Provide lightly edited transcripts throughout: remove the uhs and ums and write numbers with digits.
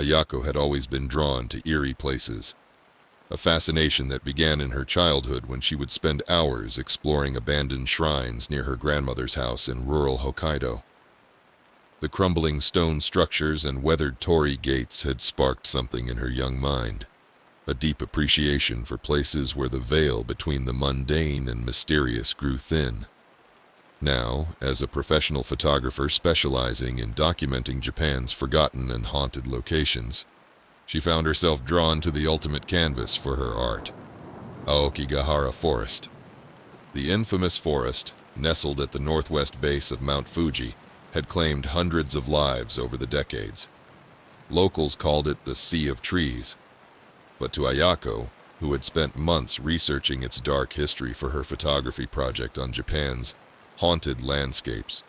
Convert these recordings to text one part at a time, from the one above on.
Ayako had always been drawn to eerie places, a fascination that began in her childhood when she would spend hours exploring abandoned shrines near her grandmother's house in rural Hokkaido. The crumbling stone structures and weathered torii gates had sparked something in her young mind, a deep appreciation for places where the veil between the mundane and mysterious grew thin. Now, as a professional photographer specializing in documenting Japan's forgotten and haunted locations, she found herself drawn to the ultimate canvas for her art, Aokigahara Forest. The infamous forest, nestled at the northwest base of Mount Fuji, had claimed hundreds of lives over the decades. Locals called it the Sea of Trees, but to Ayako, who had spent months researching its dark history for her photography project on Japan's haunted landscapes,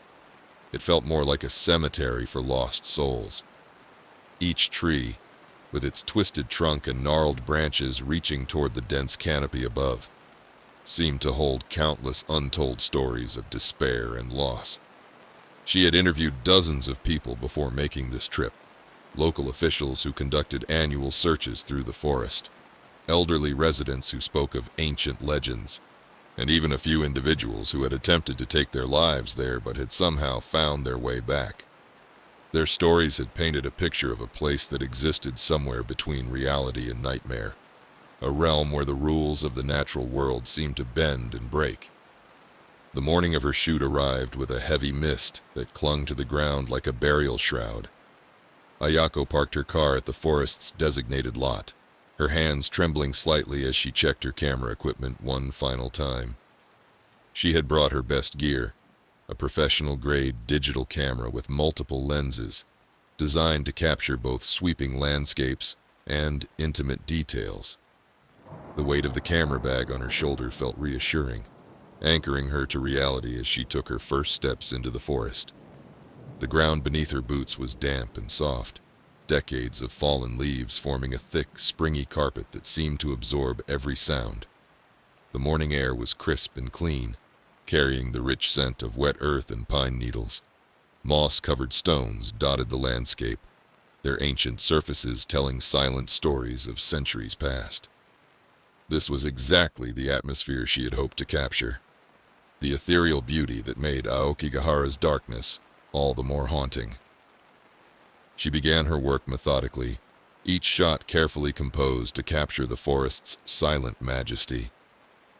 it felt more like a cemetery for lost souls. Each tree, with its twisted trunk and gnarled branches reaching toward the dense canopy above, seemed to hold countless untold stories of despair and loss. She had interviewed dozens of people before making this trip, local officials who conducted annual searches through the forest, elderly residents who spoke of ancient legends, and even a few individuals who had attempted to take their lives there but had somehow found their way back. Their stories had painted a picture of a place that existed somewhere between reality and nightmare, a realm where the rules of the natural world seemed to bend and break. The morning of her shoot arrived with a heavy mist that clung to the ground like a burial shroud. Ayako parked her car at the forest's designated lot, her hands trembling slightly as she checked her camera equipment one final time. She had brought her best gear, a professional-grade digital camera with multiple lenses, designed to capture both sweeping landscapes and intimate details. The weight of the camera bag on her shoulder felt reassuring, anchoring her to reality as she took her first steps into the forest. The ground beneath her boots was damp and soft, decades of fallen leaves forming a thick, springy carpet that seemed to absorb every sound. The morning air was crisp and clean, carrying the rich scent of wet earth and pine needles. Moss-covered stones dotted the landscape, their ancient surfaces telling silent stories of centuries past. This was exactly the atmosphere she had hoped to capture, the ethereal beauty that made Aokigahara's darkness all the more haunting. She began her work methodically, each shot carefully composed to capture the forest's silent majesty.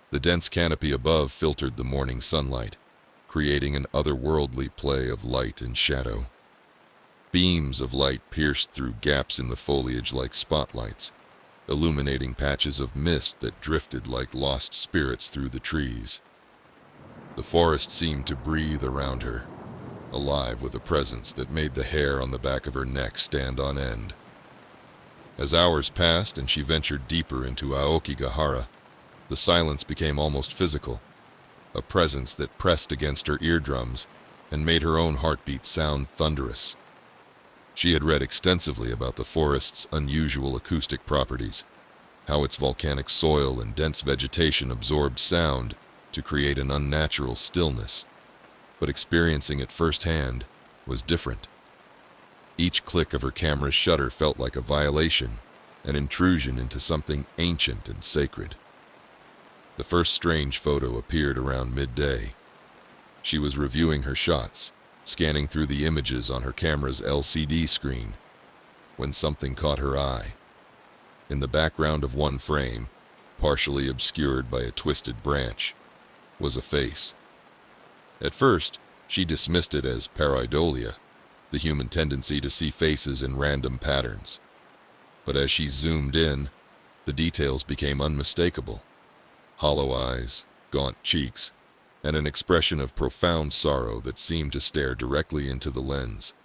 The dense canopy above filtered the morning sunlight, creating an otherworldly play of light and shadow. Beams of light pierced through gaps in the foliage like spotlights, illuminating patches of mist that drifted like lost spirits through the trees. The forest seemed to breathe around her, alive with a presence that made the hair on the back of her neck stand on end. As hours passed and she ventured deeper into Aokigahara, the silence became almost physical, a presence that pressed against her eardrums and made her own heartbeat sound thunderous. She had read extensively about the forest's unusual acoustic properties, how its volcanic soil and dense vegetation absorbed sound to create an unnatural stillness, but experiencing it firsthand was different. Each click of her camera's shutter felt like a violation, an intrusion into something ancient and sacred. The first strange photo appeared around midday. She was reviewing her shots, scanning through the images on her camera's LCD screen, when something caught her eye. In the background of one frame, partially obscured by a twisted branch, was a face. At first, she dismissed it as pareidolia, the human tendency to see faces in random patterns. But as she zoomed in, the details became unmistakable. Hollow eyes, gaunt cheeks, and an expression of profound sorrow that seemed to stare directly into the lens.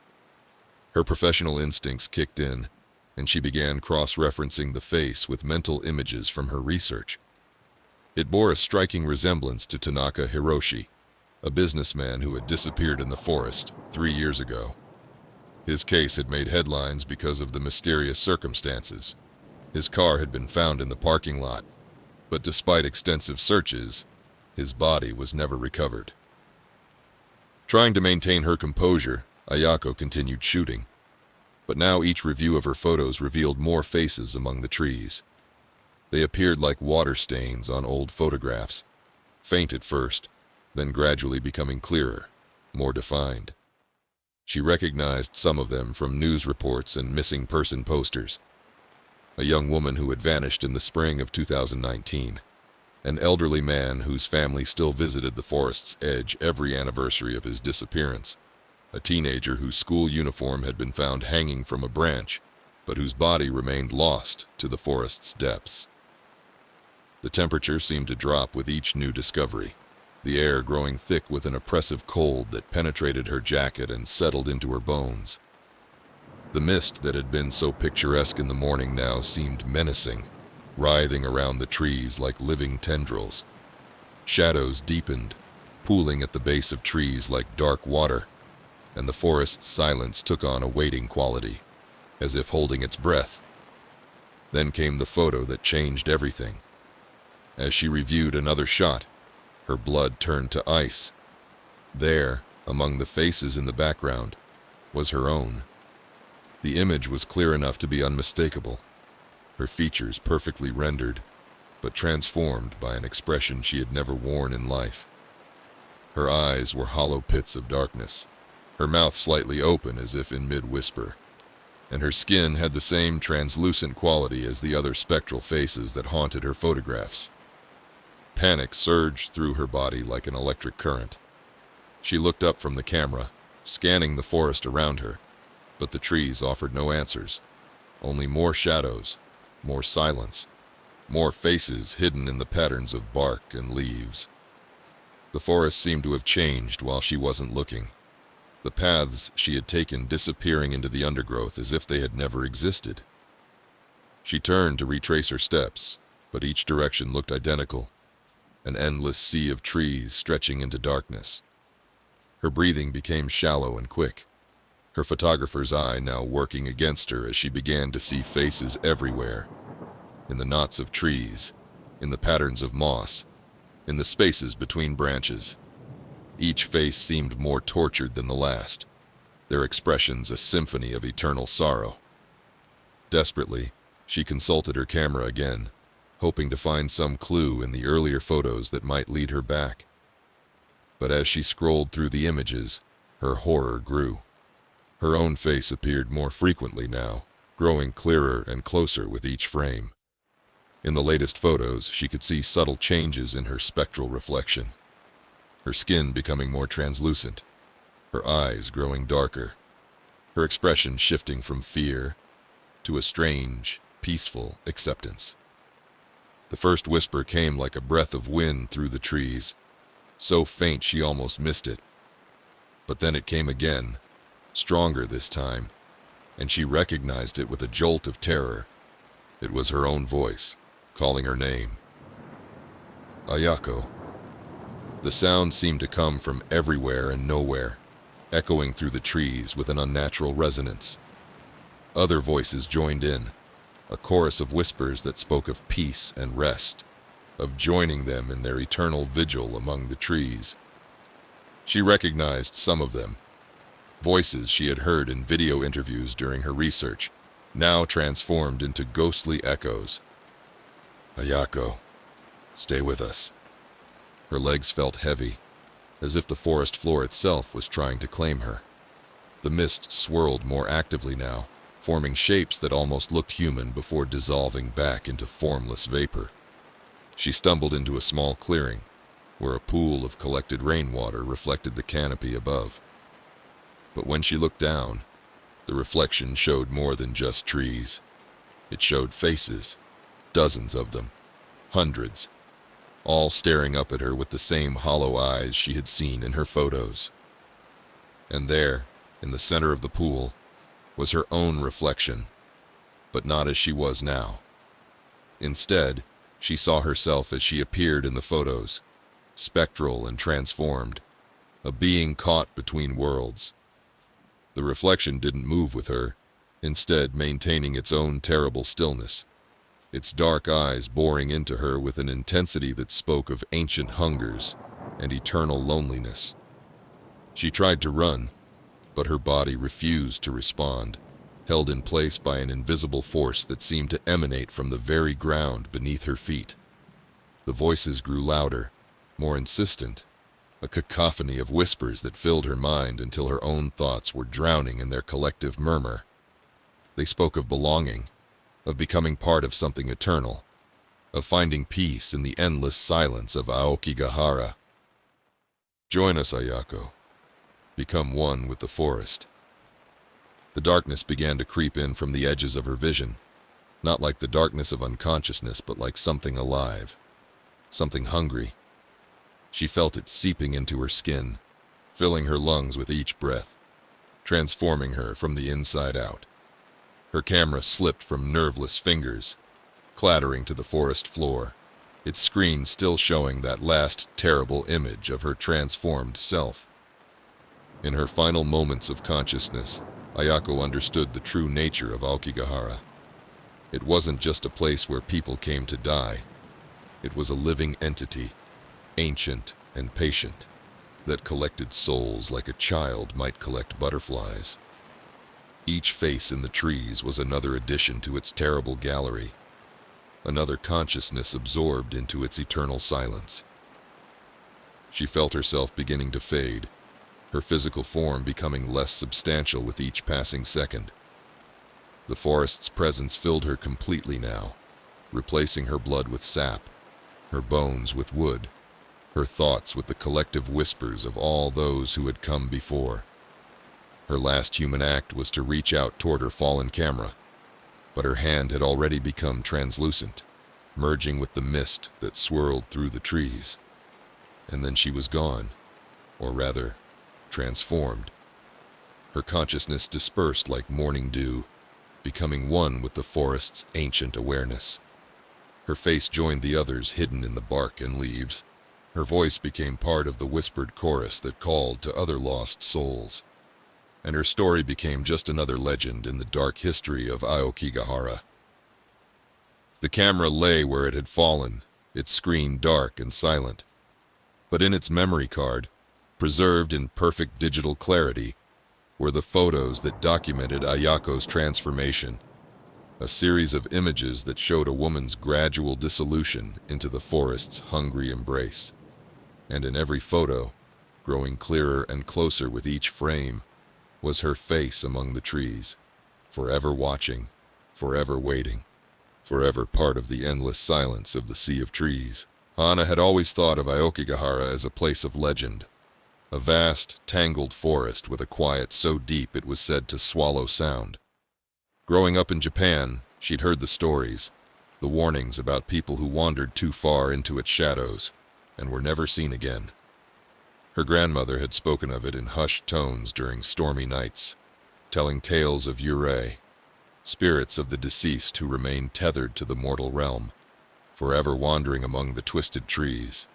Her professional instincts kicked in, and she began cross-referencing the face with mental images from her research. It bore a striking resemblance to Tanaka Hiroshi, a businessman who had disappeared in the forest 3 years ago. His case had made headlines because of the mysterious circumstances. His car had been found in the parking lot, but despite extensive searches, his body was never recovered. Trying to maintain her composure, Ayako continued shooting. But now each review of her photos revealed more faces among the trees. They appeared like water stains on old photographs, faint at first, then gradually becoming clearer, more defined. She recognized some of them from news reports and missing person posters. A young woman who had vanished in the spring of 2019. An elderly man whose family still visited the forest's edge every anniversary of his disappearance. A teenager whose school uniform had been found hanging from a branch, but whose body remained lost to the forest's depths. The temperature seemed to drop with each new discovery, the air growing thick with an oppressive cold that penetrated her jacket and settled into her bones. The mist that had been so picturesque in the morning now seemed menacing, writhing around the trees like living tendrils. Shadows deepened, pooling at the base of trees like dark water, and the forest's silence took on a waiting quality, as if holding its breath. Then came the photo that changed everything. As she reviewed another shot, her blood turned to ice. There, among the faces in the background, was her own. The image was clear enough to be unmistakable, her features perfectly rendered, but transformed by an expression she had never worn in life. Her eyes were hollow pits of darkness, her mouth slightly open as if in mid-whisper, and her skin had the same translucent quality as the other spectral faces that haunted her photographs. Panic surged through her body like an electric current. She looked up from the camera, scanning the forest around her, but the trees offered no answers, only more shadows, more silence, more faces hidden in the patterns of bark and leaves. The forest seemed to have changed while she wasn't looking, the paths she had taken disappearing into the undergrowth as if they had never existed. She turned to retrace her steps, but each direction looked identical, an endless sea of trees stretching into darkness. Her breathing became shallow and quick, her photographer's eye now working against her as she began to see faces everywhere, in the knots of trees, in the patterns of moss, in the spaces between branches. Each face seemed more tortured than the last, their expressions a symphony of eternal sorrow. Desperately, she consulted her camera again, hoping to find some clue in the earlier photos that might lead her back. But as she scrolled through the images, her horror grew. Her own face appeared more frequently now, growing clearer and closer with each frame. In the latest photos, she could see subtle changes in her spectral reflection. Her skin becoming more translucent, her eyes growing darker, her expression shifting from fear to a strange, peaceful acceptance. The first whisper came like a breath of wind through the trees, so faint she almost missed it. But then it came again, stronger this time, and she recognized it with a jolt of terror. It was her own voice, calling her name. Ayako. The sound seemed to come from everywhere and nowhere, echoing through the trees with an unnatural resonance. Other voices joined in, a chorus of whispers that spoke of peace and rest, of joining them in their eternal vigil among the trees. She recognized some of them, voices she had heard in video interviews during her research, now transformed into ghostly echoes. Ayako, stay with us. Her legs felt heavy, as if the forest floor itself was trying to claim her. The mist swirled more actively now, forming shapes that almost looked human before dissolving back into formless vapor. She stumbled into a small clearing, where a pool of collected rainwater reflected the canopy above. But when she looked down, the reflection showed more than just trees. It showed faces, dozens of them, hundreds, all staring up at her with the same hollow eyes she had seen in her photos. And there, in the center of the pool, was her own reflection, but not as she was now. Instead, she saw herself as she appeared in the photos, spectral and transformed, a being caught between worlds. The reflection didn't move with her, instead maintaining its own terrible stillness, its dark eyes boring into her with an intensity that spoke of ancient hungers and eternal loneliness. She tried to run, but her body refused to respond. held in place by an invisible force that seemed to emanate from the very ground beneath her feet. The voices grew louder, more insistent, a cacophony of whispers that filled her mind until her own thoughts were drowning in their collective murmur. They spoke of belonging, of becoming part of something eternal, of finding peace in the endless silence of Aokigahara. Join us, Ayako. Become one with the forest. The darkness began to creep in from the edges of her vision, not like the darkness of unconsciousness, but like something alive, something hungry. She felt it seeping into her skin, filling her lungs with each breath, transforming her from the inside out. Her camera slipped from nerveless fingers, clattering to the forest floor, its screen still showing that last terrible image of her transformed self. In her final moments of consciousness, Ayako understood the true nature of Aokigahara. It wasn't just a place where people came to die. It was a living entity, ancient and patient, that collected souls like a child might collect butterflies. Each face in the trees was another addition to its terrible gallery, another consciousness absorbed into its eternal silence. She felt herself beginning to fade, her physical form becoming less substantial with each passing second. The forest's presence filled her completely now, replacing her blood with sap, her bones with wood, her thoughts with the collective whispers of all those who had come before. Her last human act was to reach out toward her fallen camera, but her hand had already become translucent, merging with the mist that swirled through the trees. And then she was gone, or rather, transformed. Her consciousness dispersed like morning dew, becoming one with the forest's ancient awareness. Her face joined the others hidden in the bark and leaves. Her voice became part of the whispered chorus that called to other lost souls. And her story became just another legend in the dark history of Aokigahara. The camera lay where it had fallen, its screen dark and silent. But in its memory card, preserved in perfect digital clarity, were the photos that documented Ayako's transformation, a series of images that showed a woman's gradual dissolution into the forest's hungry embrace. And in every photo, growing clearer and closer with each frame, was her face among the trees, forever watching, forever waiting, forever part of the endless silence of the sea of trees. Hana had always thought of Aokigahara as a place of legend, a vast, tangled forest with a quiet so deep it was said to swallow sound. Growing up in Japan, she'd heard the stories, the warnings about people who wandered too far into its shadows and were never seen again. Her grandmother had spoken of it in hushed tones during stormy nights, telling tales of yurei, spirits of the deceased who remained tethered to the mortal realm, forever wandering among the twisted trees.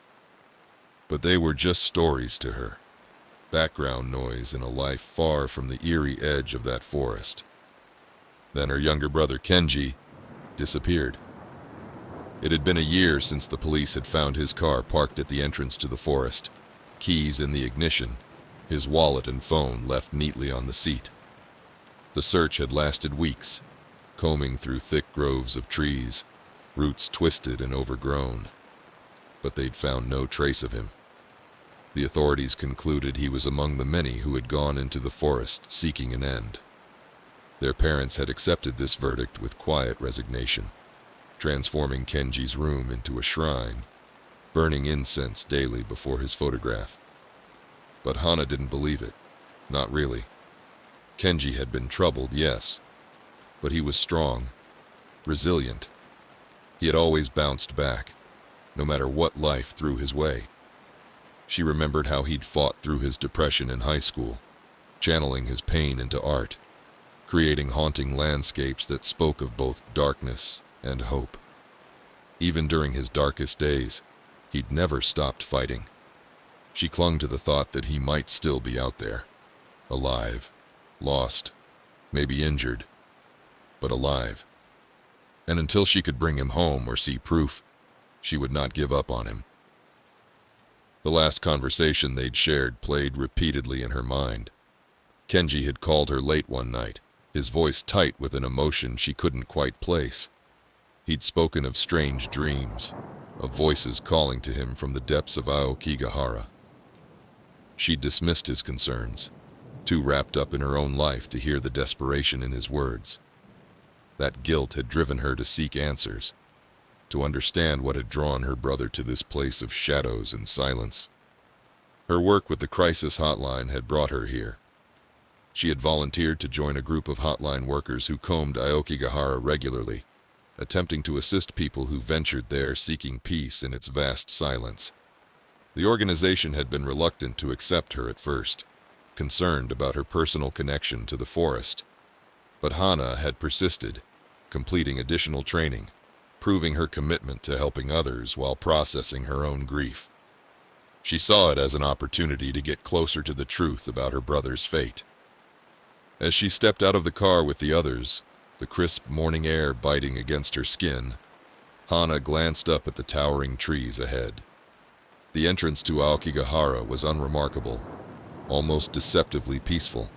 But they were just stories to her, background noise in a life far from the eerie edge of that forest. Then her younger brother Kenji disappeared. It had been a year since the police had found his car parked at the entrance to the forest, keys in the ignition, his wallet and phone left neatly on the seat. The search had lasted weeks, combing through thick groves of trees, roots twisted and overgrown. But they'd found no trace of him. The authorities concluded he was among the many who had gone into the forest seeking an end. Their parents had accepted this verdict with quiet resignation, transforming Kenji's room into a shrine, burning incense daily before his photograph. But Hana didn't believe it. Not really. Kenji had been troubled, yes, but he was strong, resilient. He had always bounced back, no matter what life threw his way. She remembered how he'd fought through his depression in high school, channeling his pain into art, creating haunting landscapes that spoke of both darkness and hope. Even during his darkest days, he'd never stopped fighting. She clung to the thought that he might still be out there, alive, lost, maybe injured, but alive. And until she could bring him home or see proof, she would not give up on him. The last conversation they'd shared played repeatedly in her mind. Kenji had called her late one night, his voice tight with an emotion she couldn't quite place. He'd spoken of strange dreams, of voices calling to him from the depths of Aokigahara. She dismissed his concerns, too wrapped up in her own life to hear the desperation in his words. That guilt had driven her to seek answers, to understand what had drawn her brother to this place of shadows and silence. Her work with the crisis hotline had brought her here. She had volunteered to join a group of hotline workers who combed Aokigahara regularly, attempting to assist people who ventured there seeking peace in its vast silence. The organization had been reluctant to accept her at first, concerned about her personal connection to the forest. But Hana had persisted, completing additional training, proving her commitment to helping others while processing her own grief. She saw it as an opportunity to get closer to the truth about her brother's fate. As she stepped out of the car with the others, the crisp morning air biting against her skin, Hana glanced up at the towering trees ahead. The entrance to Aokigahara was unremarkable, almost deceptively peaceful.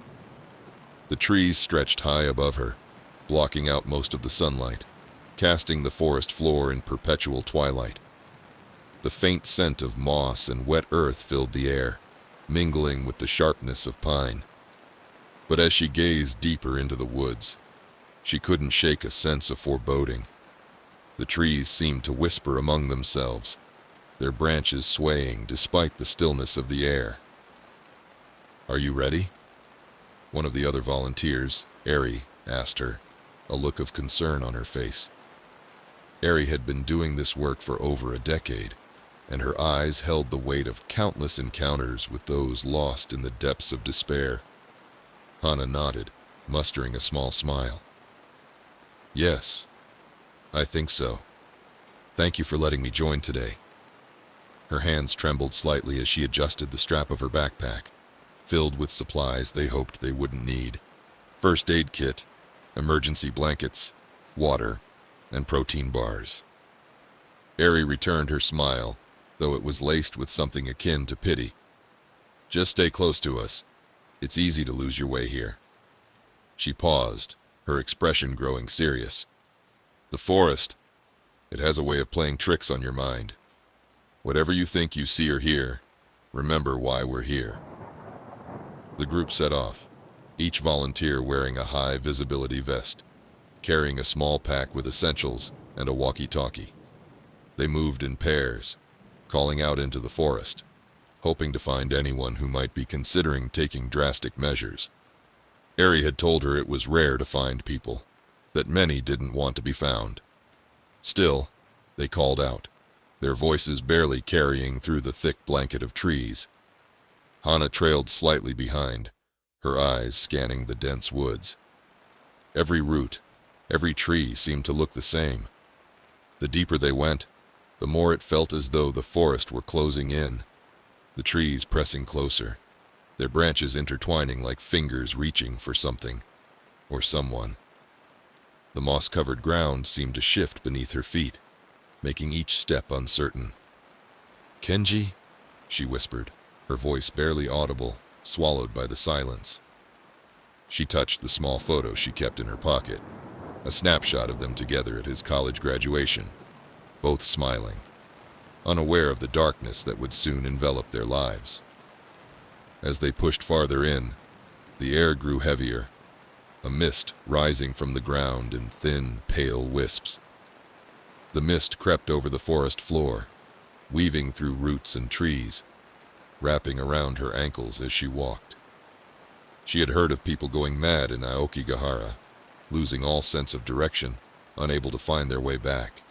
The trees stretched high above her, blocking out most of the sunlight, casting the forest floor in perpetual twilight. The faint scent of moss and wet earth filled the air, mingling with the sharpness of pine. But as she gazed deeper into the woods, she couldn't shake a sense of foreboding. The trees seemed to whisper among themselves, their branches swaying despite the stillness of the air. "Are you ready?" One of the other volunteers, Eerie, asked her, a look of concern on her face. Eerie had been doing this work for over a decade, and her eyes held the weight of countless encounters with those lost in the depths of despair. Hana nodded, mustering a small smile. "Yes, I think so. Thank you for letting me join today." Her hands trembled slightly as she adjusted the strap of her backpack, filled with supplies they hoped they wouldn't need. First aid kit, emergency blankets, water, and protein bars. Eerie returned her smile, though it was laced with something akin to pity. "Just stay close to us. It's easy to lose your way here." She paused, her expression growing serious. "The forest, it has a way of playing tricks on your mind. Whatever you think you see or hear, remember why we're here." The group set off, each volunteer wearing a high-visibility vest, carrying a small pack with essentials and a walkie-talkie. They moved in pairs, calling out into the forest, hoping to find anyone who might be considering taking drastic measures. Eerie had told her it was rare to find people, that many didn't want to be found. Still, they called out, their voices barely carrying through the thick blanket of trees. Hana trailed slightly behind, her eyes scanning the dense woods. Every root, every tree seemed to look the same. The deeper they went, the more it felt as though the forest were closing in, the trees pressing closer, their branches intertwining like fingers reaching for something, or someone. The moss-covered ground seemed to shift beneath her feet, making each step uncertain. "Kenji?" she whispered, her voice barely audible, swallowed by the silence. She touched the small photo she kept in her pocket, a snapshot of them together at his college graduation, both smiling, unaware of the darkness that would soon envelop their lives. As they pushed farther in, the air grew heavier, a mist rising from the ground in thin, pale wisps. The mist crept over the forest floor, weaving through roots and trees, wrapping around her ankles as she walked. She had heard of people going mad in Aokigahara, losing all sense of direction, unable to find their way back.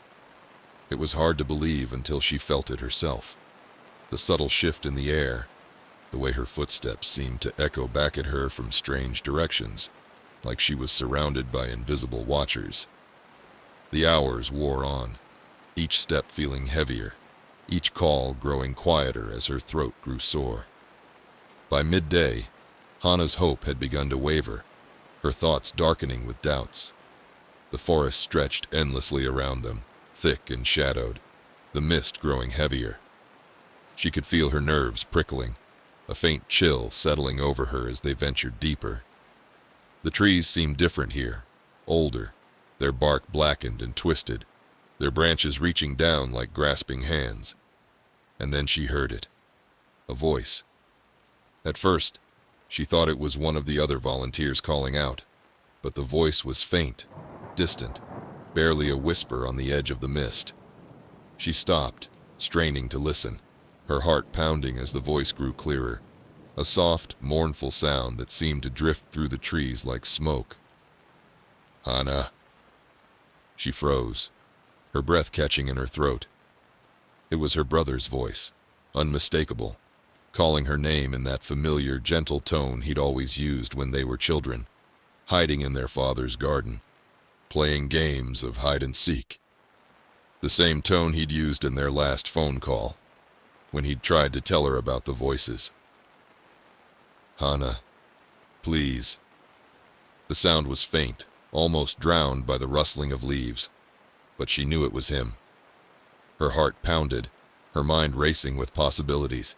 It was hard to believe until she felt it herself. The subtle shift in the air, the way her footsteps seemed to echo back at her from strange directions, like she was surrounded by invisible watchers. The hours wore on, each step feeling heavier, each call growing quieter as her throat grew sore. By midday, Hana's hope had begun to waver, her thoughts darkening with doubts. The forest stretched endlessly around them, thick and shadowed, the mist growing heavier. She could feel her nerves prickling, a faint chill settling over her as they ventured deeper. The trees seemed different here, older, their bark blackened and twisted, their branches reaching down like grasping hands. And then she heard it. A voice. At first, she thought it was one of the other volunteers calling out, but the voice was faint, distant, barely a whisper on the edge of the mist. She stopped, straining to listen, her heart pounding as the voice grew clearer, a soft, mournful sound that seemed to drift through the trees like smoke. "Hana." She froze, her breath catching in her throat. It was her brother's voice, unmistakable, calling her name in that familiar, gentle tone he'd always used when they were children, hiding in their father's garden, playing games of hide-and-seek. The same tone he'd used in their last phone call, when he'd tried to tell her about the voices. "Hana, please." The sound was faint, almost drowned by the rustling of leaves, but she knew it was him. Her heart pounded, her mind racing with possibilities.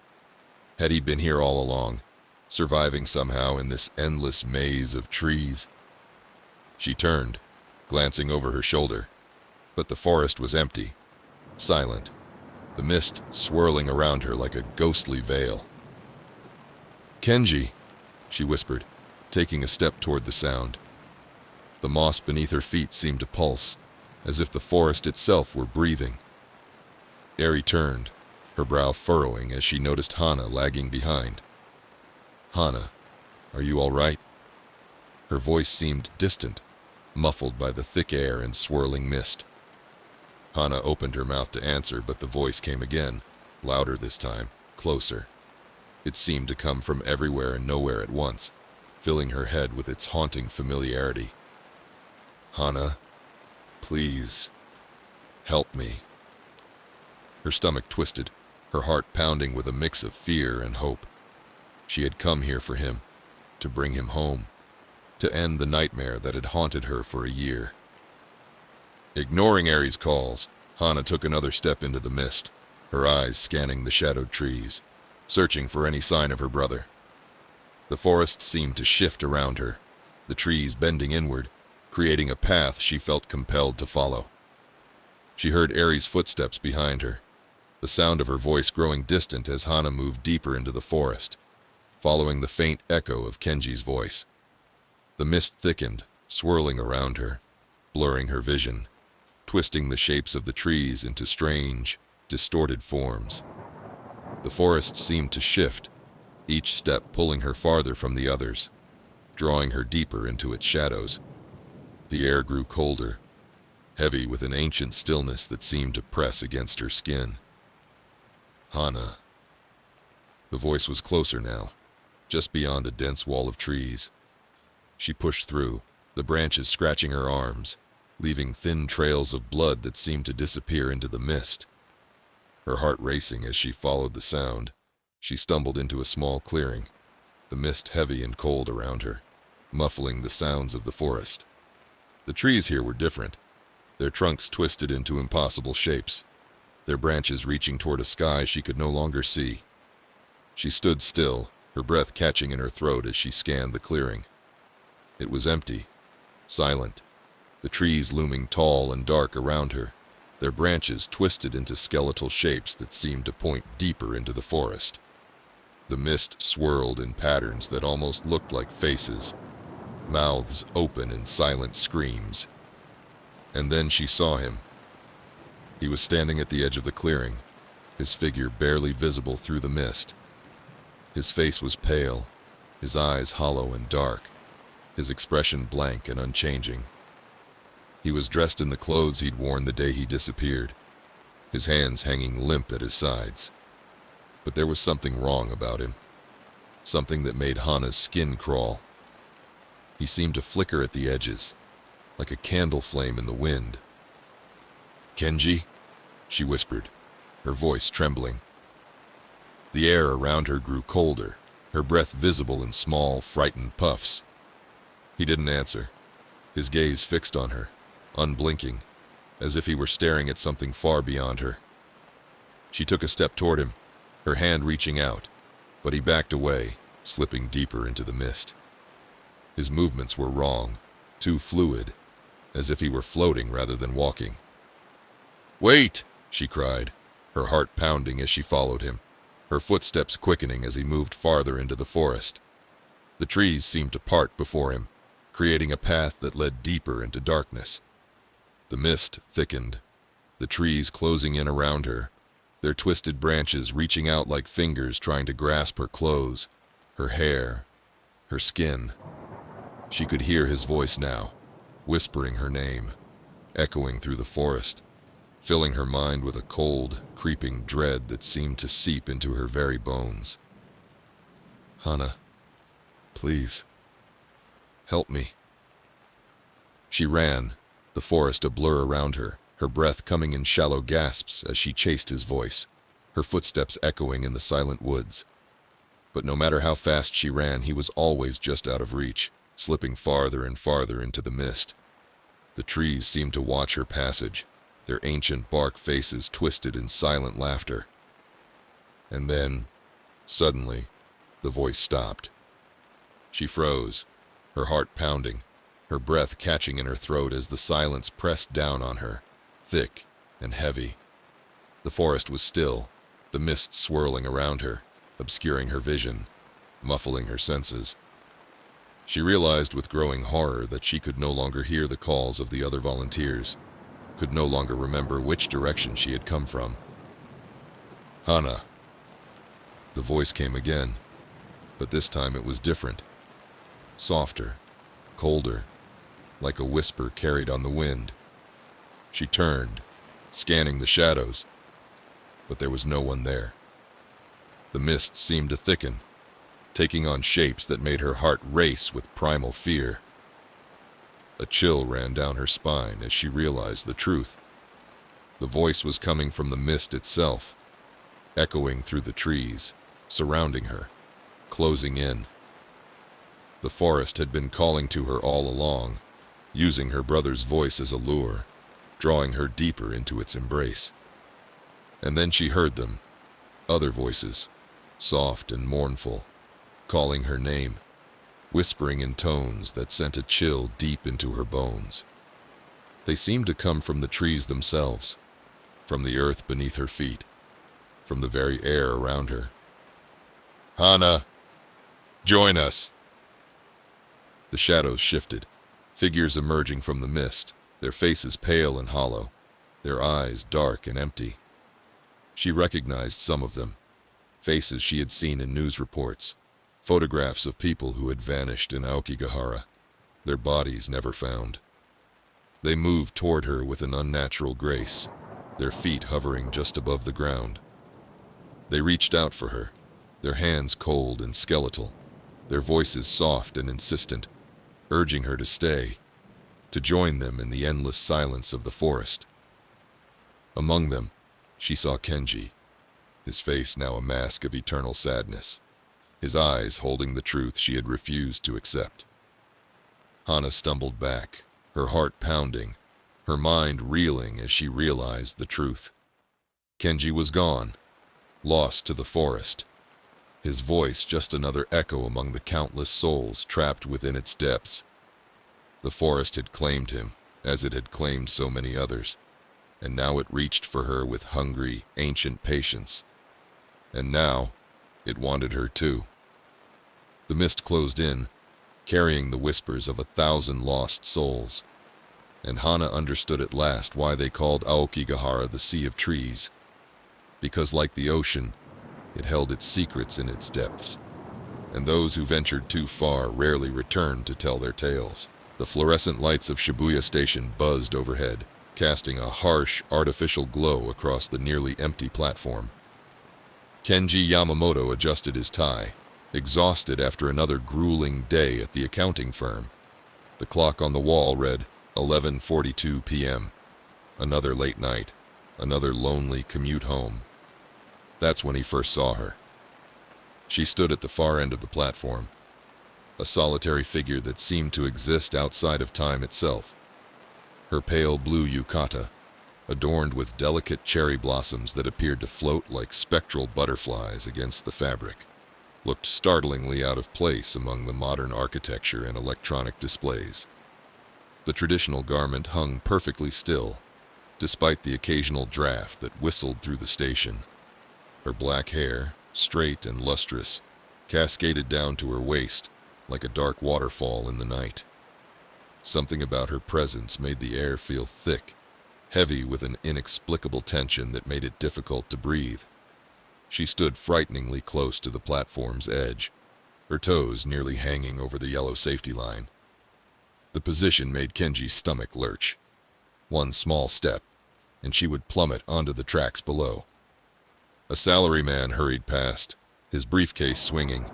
Had he been here all along, surviving somehow in this endless maze of trees? She turned, glancing over her shoulder, but the forest was empty, silent, the mist swirling around her like a ghostly veil. "Kenji," she whispered, taking a step toward the sound. The moss beneath her feet seemed to pulse, as if the forest itself were breathing. Eerie turned, her brow furrowing as she noticed Hana lagging behind. "Hana, are you all right?" Her voice seemed distant, muffled by the thick air and swirling mist. Hana opened her mouth to answer, but the voice came again, louder this time, closer. It seemed to come from everywhere and nowhere at once, filling her head with its haunting familiarity. "Hana, please, help me." Her stomach twisted, her heart pounding with a mix of fear and hope. She had come here for him, to bring him home, to end the nightmare that had haunted her for a year. Ignoring Eerie's calls, Hana took another step into the mist, her eyes scanning the shadowed trees, searching for any sign of her brother. The forest seemed to shift around her, the trees bending inward, creating a path she felt compelled to follow. She heard Eerie's footsteps behind her, the sound of her voice growing distant as Hana moved deeper into the forest, following the faint echo of Kenji's voice. The mist thickened, swirling around her, blurring her vision, twisting the shapes of the trees into strange, distorted forms. The forest seemed to shift, each step pulling her farther from the others, drawing her deeper into its shadows. The air grew colder, heavy with an ancient stillness that seemed to press against her skin. "Hana." The voice was closer now, just beyond a dense wall of trees. She pushed through, the branches scratching her arms, leaving thin trails of blood that seemed to disappear into the mist. Her heart racing as she followed the sound, she stumbled into a small clearing, the mist heavy and cold around her, muffling the sounds of the forest. The trees here were different, their trunks twisted into impossible shapes, their branches reaching toward a sky she could no longer see. She stood still, her breath catching in her throat as she scanned the clearing. It was empty, silent, the trees looming tall and dark around her, their branches twisted into skeletal shapes that seemed to point deeper into the forest. The mist swirled in patterns that almost looked like faces, mouths open in silent screams. And then she saw him. He was standing at the edge of the clearing, his figure barely visible through the mist. His face was pale, his eyes hollow and dark, his expression blank and unchanging. He was dressed in the clothes he'd worn the day he disappeared, his hands hanging limp at his sides. But there was something wrong about him, something that made Hana's skin crawl. He seemed to flicker at the edges, like a candle flame in the wind. "Kenji?" she whispered, her voice trembling. The air around her grew colder, her breath visible in small, frightened puffs. He didn't answer, his gaze fixed on her, unblinking, as if he were staring at something far beyond her. She took a step toward him, her hand reaching out, but he backed away, slipping deeper into the mist. His movements were wrong, too fluid, as if he were floating rather than walking. "Wait!" she cried, her heart pounding as she followed him, her footsteps quickening as he moved farther into the forest. The trees seemed to part before him, creating a path that led deeper into darkness. The mist thickened, the trees closing in around her, their twisted branches reaching out like fingers trying to grasp her clothes, her hair, her skin. She could hear his voice now, whispering her name, echoing through the forest, filling her mind with a cold, creeping dread that seemed to seep into her very bones. "Hana, please, help me." She ran, the forest a blur around her, her breath coming in shallow gasps as she chased his voice, her footsteps echoing in the silent woods. But no matter how fast she ran, he was always just out of reach, slipping farther and farther into the mist. The trees seemed to watch her passage, their ancient bark faces twisted in silent laughter. And then, suddenly, the voice stopped. She froze, her heart pounding, her breath catching in her throat as the silence pressed down on her, thick and heavy. The forest was still, the mist swirling around her, obscuring her vision, muffling her senses. She realized with growing horror that she could no longer hear the calls of the other volunteers, could no longer remember which direction she had come from. "Hana." The voice came again, but this time it was different. Softer, colder, like a whisper carried on the wind. She turned, scanning the shadows, but there was no one there. The mist seemed to thicken, taking on shapes that made her heart race with primal fear. A chill ran down her spine as she realized the truth. The voice was coming from the mist itself, echoing through the trees, surrounding her, closing in. The forest had been calling to her all along, using her brother's voice as a lure, drawing her deeper into its embrace. And then she heard them, other voices, soft and mournful, calling her name, whispering in tones that sent a chill deep into her bones. They seemed to come from the trees themselves, from the earth beneath her feet, from the very air around her. "Hana, join us." The shadows shifted, figures emerging from the mist, their faces pale and hollow, their eyes dark and empty. She recognized some of them, faces she had seen in news reports, photographs of people who had vanished in Aokigahara, their bodies never found. They moved toward her with an unnatural grace, their feet hovering just above the ground. They reached out for her, their hands cold and skeletal, their voices soft and insistent, urging her to stay, to join them in the endless silence of the forest. Among them, she saw Kenji, his face now a mask of eternal sadness, his eyes holding the truth she had refused to accept. Hana stumbled back, her heart pounding, her mind reeling as she realized the truth. Kenji was gone, lost to the forest, his voice just another echo among the countless souls trapped within its depths. The forest had claimed him, as it had claimed so many others, and now it reached for her with hungry, ancient patience. And now, it wanted her too. The mist closed in, carrying the whispers of 1,000 lost souls, and Hana understood at last why they called Aokigahara the Sea of Trees, because like the ocean, it held its secrets in its depths, and those who ventured too far rarely returned to tell their tales. The fluorescent lights of Shibuya Station buzzed overhead, casting a harsh, artificial glow across the nearly empty platform. Kenji Yamamoto adjusted his tie, exhausted after another grueling day at the accounting firm. The clock on the wall read 11:42 p.m. Another late night, another lonely commute home. That's when he first saw her. She stood at the far end of the platform, a solitary figure that seemed to exist outside of time itself. Her pale blue yukata, adorned with delicate cherry blossoms that appeared to float like spectral butterflies against the fabric. looked startlingly out of place among the modern architecture and electronic displays. The traditional garment hung perfectly still, despite the occasional draft that whistled through the station. Her black hair, straight and lustrous, cascaded down to her waist like a dark waterfall in the night. Something about her presence made the air feel thick, heavy with an inexplicable tension that made it difficult to breathe. She stood frighteningly close to the platform's edge, her toes nearly hanging over the yellow safety line. The position made Kenji's stomach lurch. One small step, and she would plummet onto the tracks below. A salaryman hurried past, his briefcase swinging,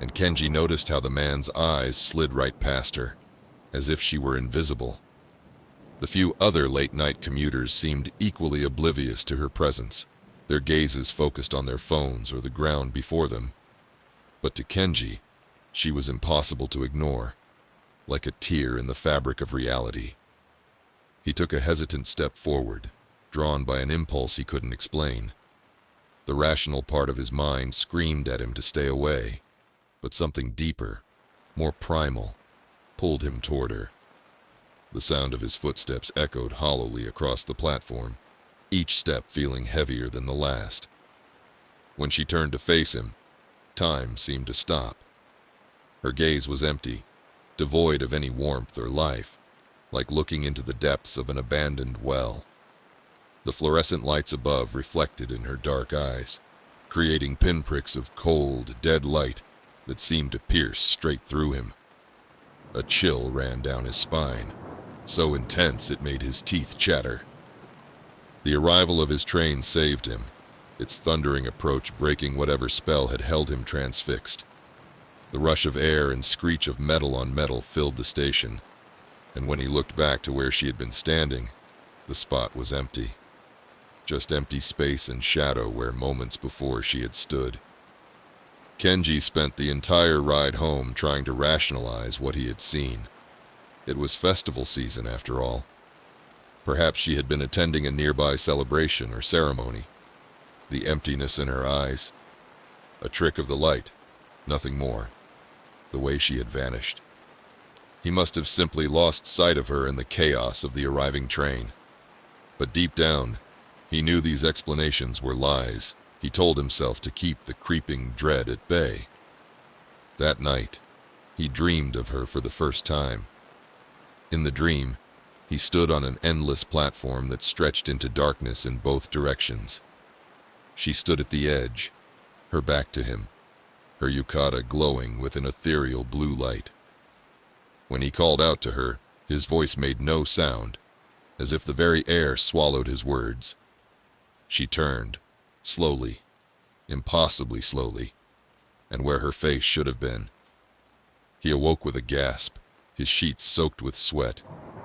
and Kenji noticed how the man's eyes slid right past her, as if she were invisible. The few other late-night commuters seemed equally oblivious to her presence, their gazes focused on their phones or the ground before them. But to Kenji, she was impossible to ignore, like a tear in the fabric of reality. He took a hesitant step forward, drawn by an impulse he couldn't explain. The rational part of his mind screamed at him to stay away, but something deeper, more primal, pulled him toward her. The sound of his footsteps echoed hollowly across the platform, each step feeling heavier than the last. When she turned to face him, time seemed to stop. Her gaze was empty, devoid of any warmth or life, like looking into the depths of an abandoned well. The fluorescent lights above reflected in her dark eyes, creating pinpricks of cold, dead light that seemed to pierce straight through him. A chill ran down his spine, so intense it made his teeth chatter. The arrival of his train saved him, its thundering approach breaking whatever spell had held him transfixed. The rush of air and screech of metal on metal filled the station, and when he looked back to where she had been standing, the spot was empty. Just empty space and shadow where moments before she had stood. Kenji spent the entire ride home trying to rationalize what he had seen. It was festival season after all. Perhaps she had been attending a nearby celebration or ceremony. The emptiness in her eyes. A trick of the light, nothing more. The way she had vanished. He must have simply lost sight of her in the chaos of the arriving train. But deep down, he knew these explanations were lies. He told himself to keep the creeping dread at bay. That night, he dreamed of her for the first time. In the dream, he stood on an endless platform that stretched into darkness in both directions. She stood at the edge, her back to him, her yukata glowing with an ethereal blue light. When he called out to her, his voice made no sound, as if the very air swallowed his words. She turned, slowly, impossibly slowly, and where her face should have been. He awoke with a gasp, his sheets soaked with sweat,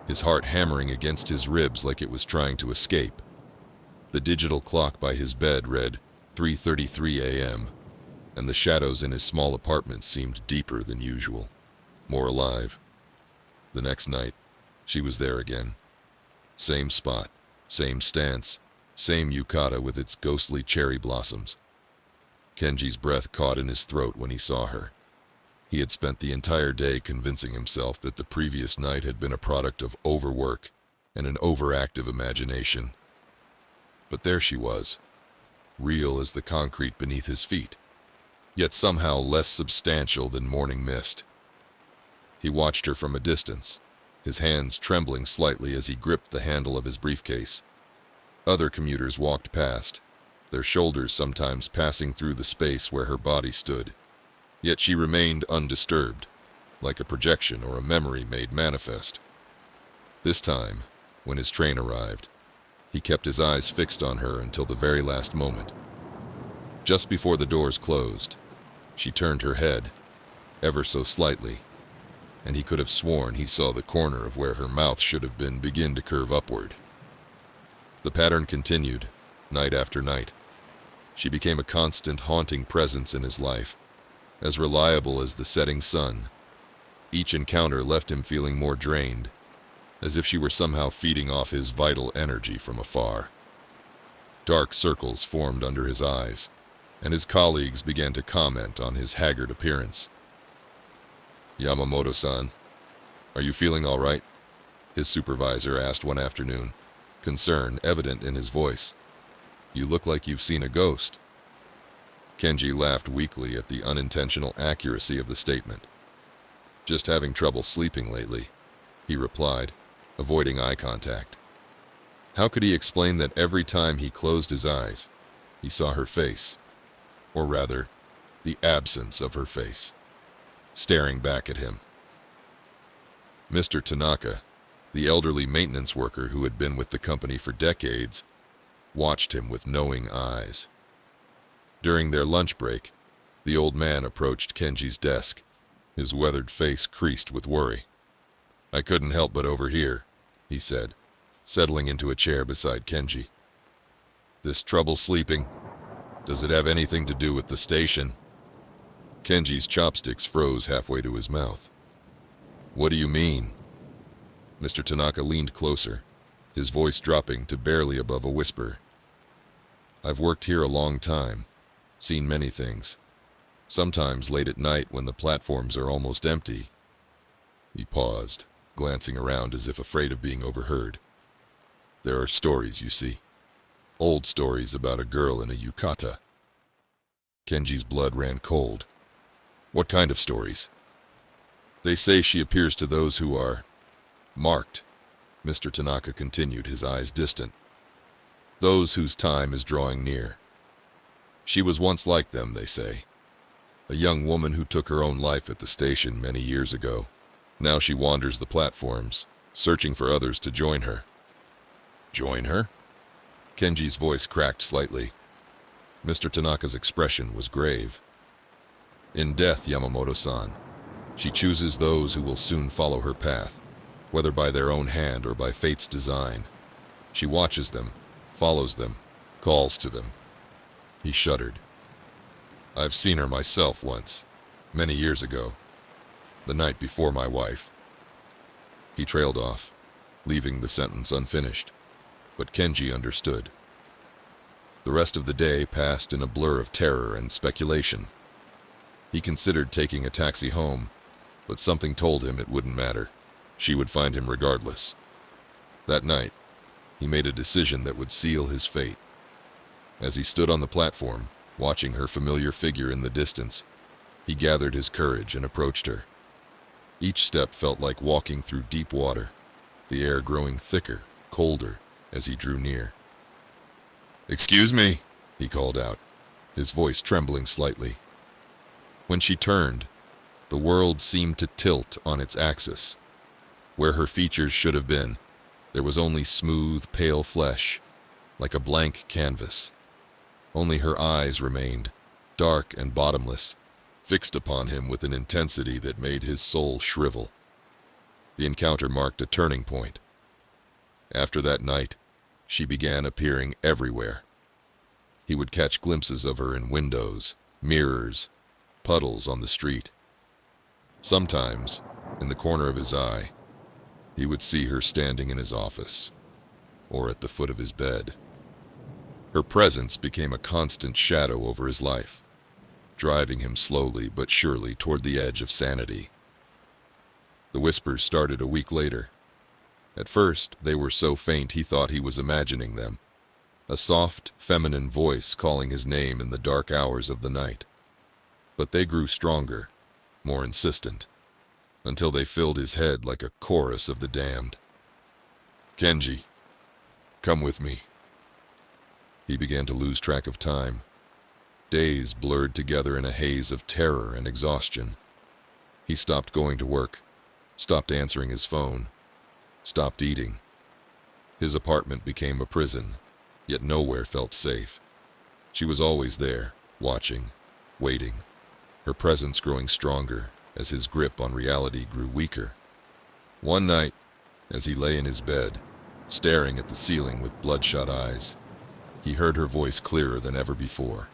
his heart hammering against his ribs like it was trying to escape. The digital clock by his bed read 3:33 a.m., and the shadows in his small apartment seemed deeper than usual, more alive. The next night, she was there again. Same spot, same stance, same yukata with its ghostly cherry blossoms. Kenji's breath caught in his throat when he saw her. He had spent the entire day convincing himself that the previous night had been a product of overwork and an overactive imagination. But there she was, real as the concrete beneath his feet, yet somehow less substantial than morning mist. He watched her from a distance, his hands trembling slightly as he gripped the handle of his briefcase. Other commuters walked past, their shoulders sometimes passing through the space where her body stood. Yet she remained undisturbed, like a projection or a memory made manifest. This time, when his train arrived, he kept his eyes fixed on her until the very last moment. Just before the doors closed, she turned her head, ever so slightly, and he could have sworn he saw the corner of where her mouth should have been begin to curve upward. The pattern continued, night after night. She became a constant, haunting presence in his life, as reliable as the setting sun. Each encounter left him feeling more drained, as if she were somehow feeding off his vital energy from afar. Dark circles formed under his eyes, and his colleagues began to comment on his haggard appearance. "Yamamoto-san, are you feeling all right?" his supervisor asked one afternoon, concern evident in his voice. "You look like you've seen a ghost." Kenji laughed weakly at the unintentional accuracy of the statement. "Just having trouble sleeping lately," he replied, avoiding eye contact. How could he explain that every time he closed his eyes, he saw her face, or rather, the absence of her face, staring back at him? Mr. Tanaka, the elderly maintenance worker who had been with the company for decades, watched him with knowing eyes. During their lunch break, the old man approached Kenji's desk, his weathered face creased with worry. "I couldn't help but overhear," he said, settling into a chair beside Kenji. "This trouble sleeping, does it have anything to do with the station?" Kenji's chopsticks froze halfway to his mouth. "What do you mean?" Mr. Tanaka leaned closer, his voice dropping to barely above a whisper. "I've worked here a long time, seen many things. Sometimes late at night when the platforms are almost empty." He paused, glancing around as if afraid of being overheard. "There are stories, you see. Old stories about a girl in a yukata." Kenji's blood ran cold. "What kind of stories?" "They say she appears to those who are marked," Mr. Tanaka continued, his eyes distant. "Those whose time is drawing near. She was once like them, they say. A young woman who took her own life at the station many years ago. Now she wanders the platforms, searching for others to join her." "Join her?" Kenji's voice cracked slightly. Mr. Tanaka's expression was grave. "In death, Yamamoto-san, she chooses those who will soon follow her path, whether by their own hand or by fate's design. She watches them, follows them, calls to them." He shuddered. "I've seen her myself once, many years ago, the night before my wife." He trailed off, leaving the sentence unfinished, but Kenji understood. The rest of the day passed in a blur of terror and speculation. He considered taking a taxi home, but something told him it wouldn't matter. She would find him regardless. That night, he made a decision that would seal his fate. As he stood on the platform, watching her familiar figure in the distance, he gathered his courage and approached her. Each step felt like walking through deep water, the air growing thicker, colder, as he drew near. "Excuse me," he called out, his voice trembling slightly. When she turned, the world seemed to tilt on its axis. Where her features should have been, there was only smooth, pale flesh, like a blank canvas. Only her eyes remained, dark and bottomless, fixed upon him with an intensity that made his soul shrivel. The encounter marked a turning point. After that night, she began appearing everywhere. He would catch glimpses of her in windows, mirrors, puddles on the street. Sometimes, in the corner of his eye, he would see her standing in his office, or at the foot of his bed. Her presence became a constant shadow over his life, driving him slowly but surely toward the edge of sanity. The whispers started a week later. At first, they were so faint he thought he was imagining them, a soft, feminine voice calling his name in the dark hours of the night. But they grew stronger, more insistent, until they filled his head like a chorus of the damned. "Kenji, come with me." He began to lose track of time. Days blurred together in a haze of terror and exhaustion. He stopped going to work, stopped answering his phone, stopped eating. His apartment became a prison, yet nowhere felt safe. She was always there, watching, waiting, her presence growing stronger as his grip on reality grew weaker. One night, as he lay in his bed, staring at the ceiling with bloodshot eyes, he heard her voice clearer than ever before.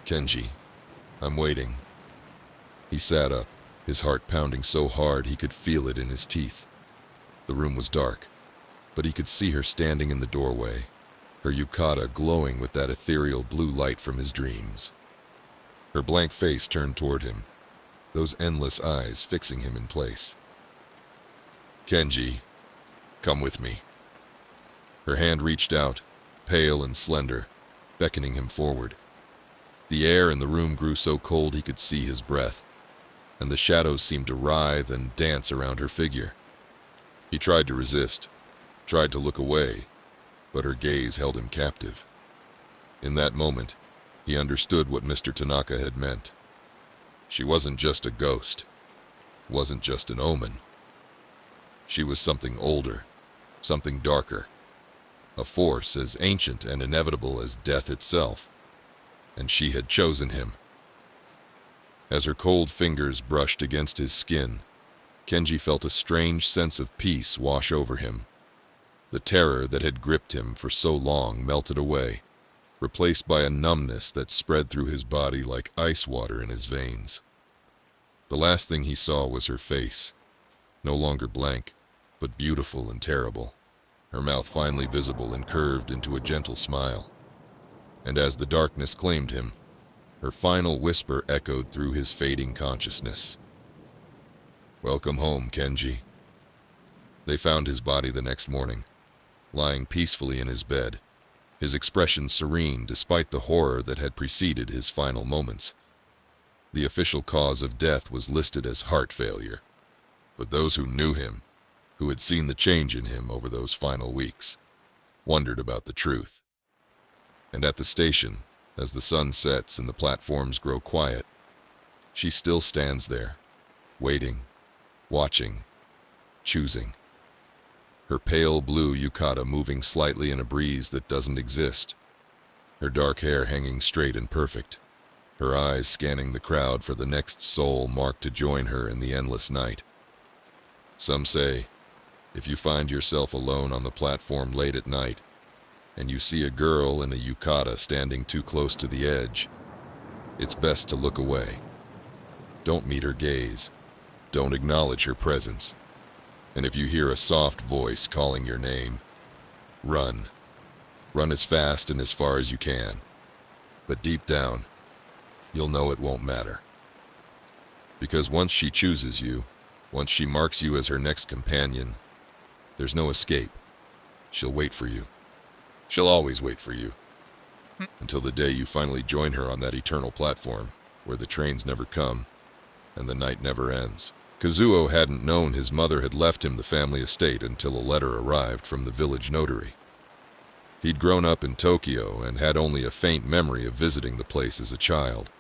"Kenji, I'm waiting." He sat up, his heart pounding so hard he could feel it in his teeth. The room was dark, but he could see her standing in the doorway, her yukata glowing with that ethereal blue light from his dreams. Her blank face turned toward him, those endless eyes fixing him in place. "Kenji, come with me." Her hand reached out, pale and slender, beckoning him forward. The air in the room grew so cold he could see his breath, and the shadows seemed to writhe and dance around her figure. He tried to resist, tried to look away, but her gaze held him captive. In that moment, he understood what Mr. Tanaka had meant. She wasn't just a ghost, wasn't just an omen. She was something older, something darker, a force as ancient and inevitable as death itself, and she had chosen him. As her cold fingers brushed against his skin, Kenji felt a strange sense of peace wash over him. The terror that had gripped him for so long melted away, replaced by a numbness that spread through his body like ice water in his veins. The last thing he saw was her face, no longer blank, but beautiful and terrible, her mouth finally visible and curved into a gentle smile. And as the darkness claimed him, her final whisper echoed through his fading consciousness. "Welcome home, Kenji." They found his body the next morning, lying peacefully in his bed, his expression serene despite the horror that had preceded his final moments. The official cause of death was listed as heart failure, but those who knew him, who had seen the change in him over those final weeks, wondered about the truth. And at the station, as the sun sets and the platforms grow quiet, she still stands there, waiting, watching, choosing. Her pale blue yukata moving slightly in a breeze that doesn't exist, her dark hair hanging straight and perfect, her eyes scanning the crowd for the next soul marked to join her in the endless night. Some say, if you find yourself alone on the platform late at night, and you see a girl in a yukata standing too close to the edge, it's best to look away. Don't meet her gaze. Don't acknowledge her presence. And if you hear a soft voice calling your name, run. Run as fast and as far as you can. But deep down, you'll know it won't matter. Because once she chooses you, once she marks you as her next companion, there's no escape. She'll wait for you. She'll always wait for you. Until the day you finally join her on that eternal platform, where the trains never come, and the night never ends. Kazuo hadn't known his mother had left him the family estate until a letter arrived from the village notary. He'd grown up in Tokyo and had only a faint memory of visiting the place as a child.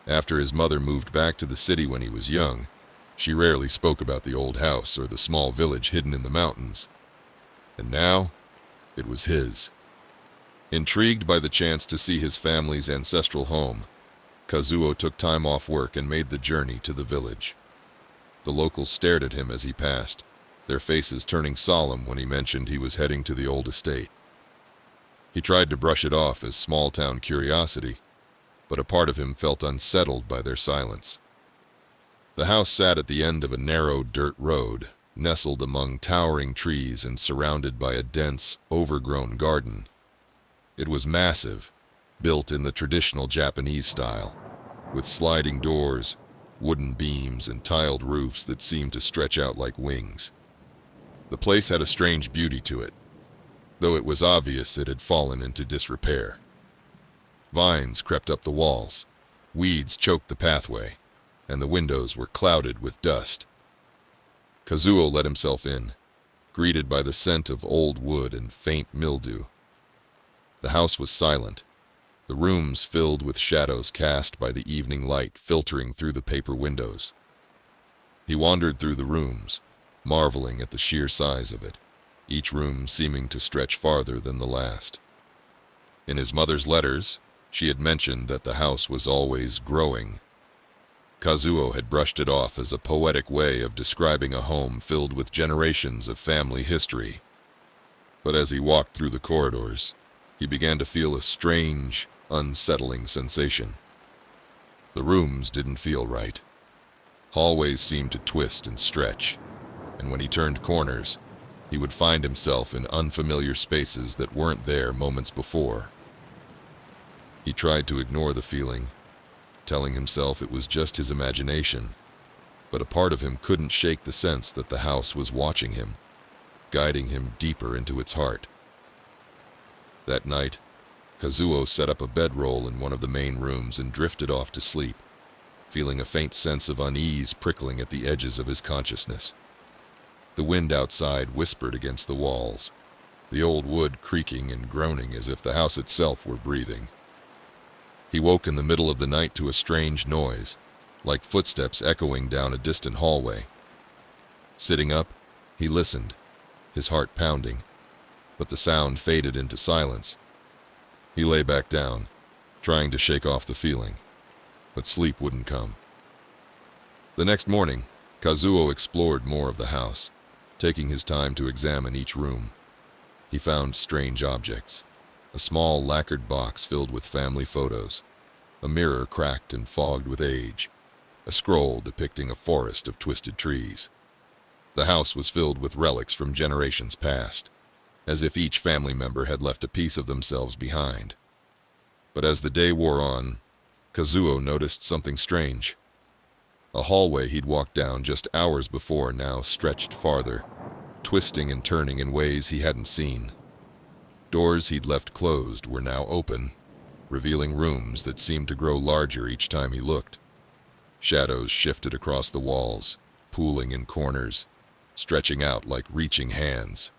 After his mother moved back to the city when he was young, she rarely spoke about the old house or the small village hidden in the mountains. And now, it was his. Intrigued by the chance to see his family's ancestral home, Kazuo took time off work and made the journey to the village. The locals stared at him as he passed, their faces turning solemn when he mentioned he was heading to the old estate. He tried to brush it off as small-town curiosity, but a part of him felt unsettled by their silence. The house sat at the end of a narrow dirt road, nestled among towering trees and surrounded by a dense, overgrown garden. It was massive, built in the traditional Japanese style, with sliding doors, wooden beams, and tiled roofs that seemed to stretch out like wings. The place had a strange beauty to it, though it was obvious it had fallen into disrepair. Vines crept up the walls, weeds choked the pathway, and the windows were clouded with dust. Kazuo let himself in, greeted by the scent of old wood and faint mildew. The house was silent, the rooms filled with shadows cast by the evening light filtering through the paper windows. He wandered through the rooms, marveling at the sheer size of it, each room seeming to stretch farther than the last. In his mother's letters, she had mentioned that the house was always growing. Kazuo had brushed it off as a poetic way of describing a home filled with generations of family history. But as he walked through the corridors, he began to feel a strange, unsettling sensation. The rooms didn't feel right. Hallways seemed to twist and stretch, and when he turned corners, he he would find himself in unfamiliar spaces that weren't there moments before. He tried to ignore the feeling, telling himself it was just his imagination, but a part of him couldn't shake the sense that the house was watching him, guiding him deeper into its heart. That night, Kazuo set up a bedroll in one of the main rooms and drifted off to sleep, feeling a faint sense of unease prickling at the edges of his consciousness. The wind outside whispered against the walls, the old wood creaking and groaning as if the house itself were breathing. He woke in the middle of the night to a strange noise, like footsteps echoing down a distant hallway. Sitting up, he listened, his heart pounding, but the sound faded into silence. He lay back down, trying to shake off the feeling, but sleep wouldn't come. The next morning, Kazuo explored more of the house, taking his time to examine each room. He found strange objects, a small lacquered box filled with family photos, a mirror cracked and fogged with age, a scroll depicting a forest of twisted trees. The house was filled with relics from generations past, as if each family member had left a piece of themselves behind. But as the day wore on, Kazuo noticed something strange. A hallway he'd walked down just hours before now stretched farther, twisting and turning in ways he hadn't seen. Doors he'd left closed were now open, revealing rooms that seemed to grow larger each time he looked. Shadows shifted across the walls, pooling in corners, stretching out like reaching hands.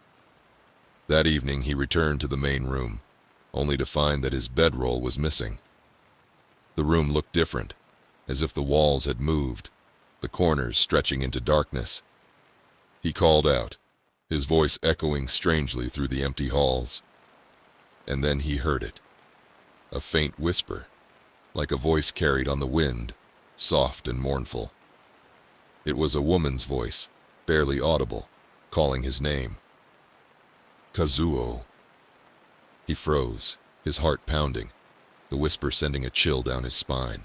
That evening he returned to the main room, only to find that his bedroll was missing. The room looked different, as if the walls had moved, the corners stretching into darkness. He called out, his voice echoing strangely through the empty halls. And then he heard it, a faint whisper, like a voice carried on the wind, soft and mournful. It was a woman's voice, barely audible, calling his name. Kazuo. He froze, his heart pounding, the whisper sending a chill down his spine.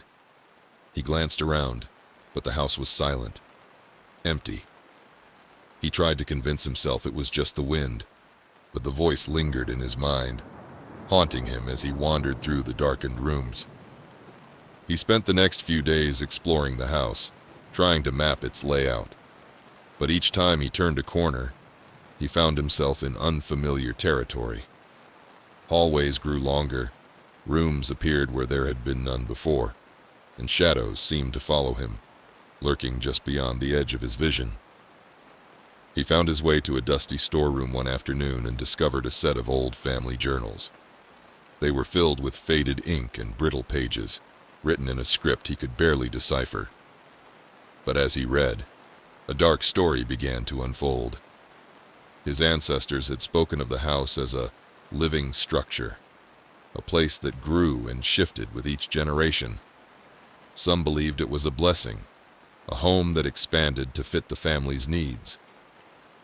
He glanced around, but the house was silent, empty. He tried to convince himself it was just the wind, but the voice lingered in his mind, haunting him as he wandered through the darkened rooms. He spent the next few days exploring the house, trying to map its layout. But each time he turned a corner, he found himself in unfamiliar territory. Hallways grew longer, rooms appeared where there had been none before, and shadows seemed to follow him, lurking just beyond the edge of his vision. He found his way to a dusty storeroom one afternoon and discovered a set of old family journals. They were filled with faded ink and brittle pages, written in a script he could barely decipher. But as he read, a dark story began to unfold. His ancestors had spoken of the house as a living structure, a place that grew and shifted with each generation. Some believed it was a blessing, a home that expanded to fit the family's needs.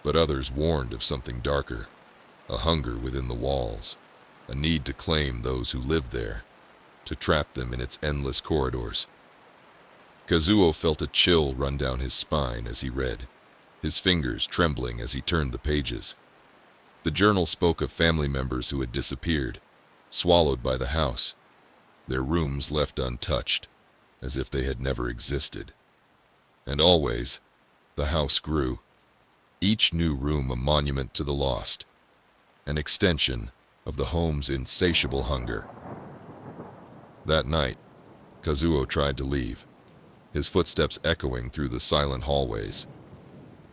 But others warned of something darker, a hunger within the walls, a need to claim those who lived there, to trap them in its endless corridors. Kazuo felt a chill run down his spine as he read, his fingers trembling as he turned the pages. The journal spoke of family members who had disappeared, swallowed by the house, their rooms left untouched, as if they had never existed. And always, the house grew, each new room a monument to the lost, an extension of the home's insatiable hunger. That night, Kazuo tried to leave, his footsteps echoing through the silent hallways.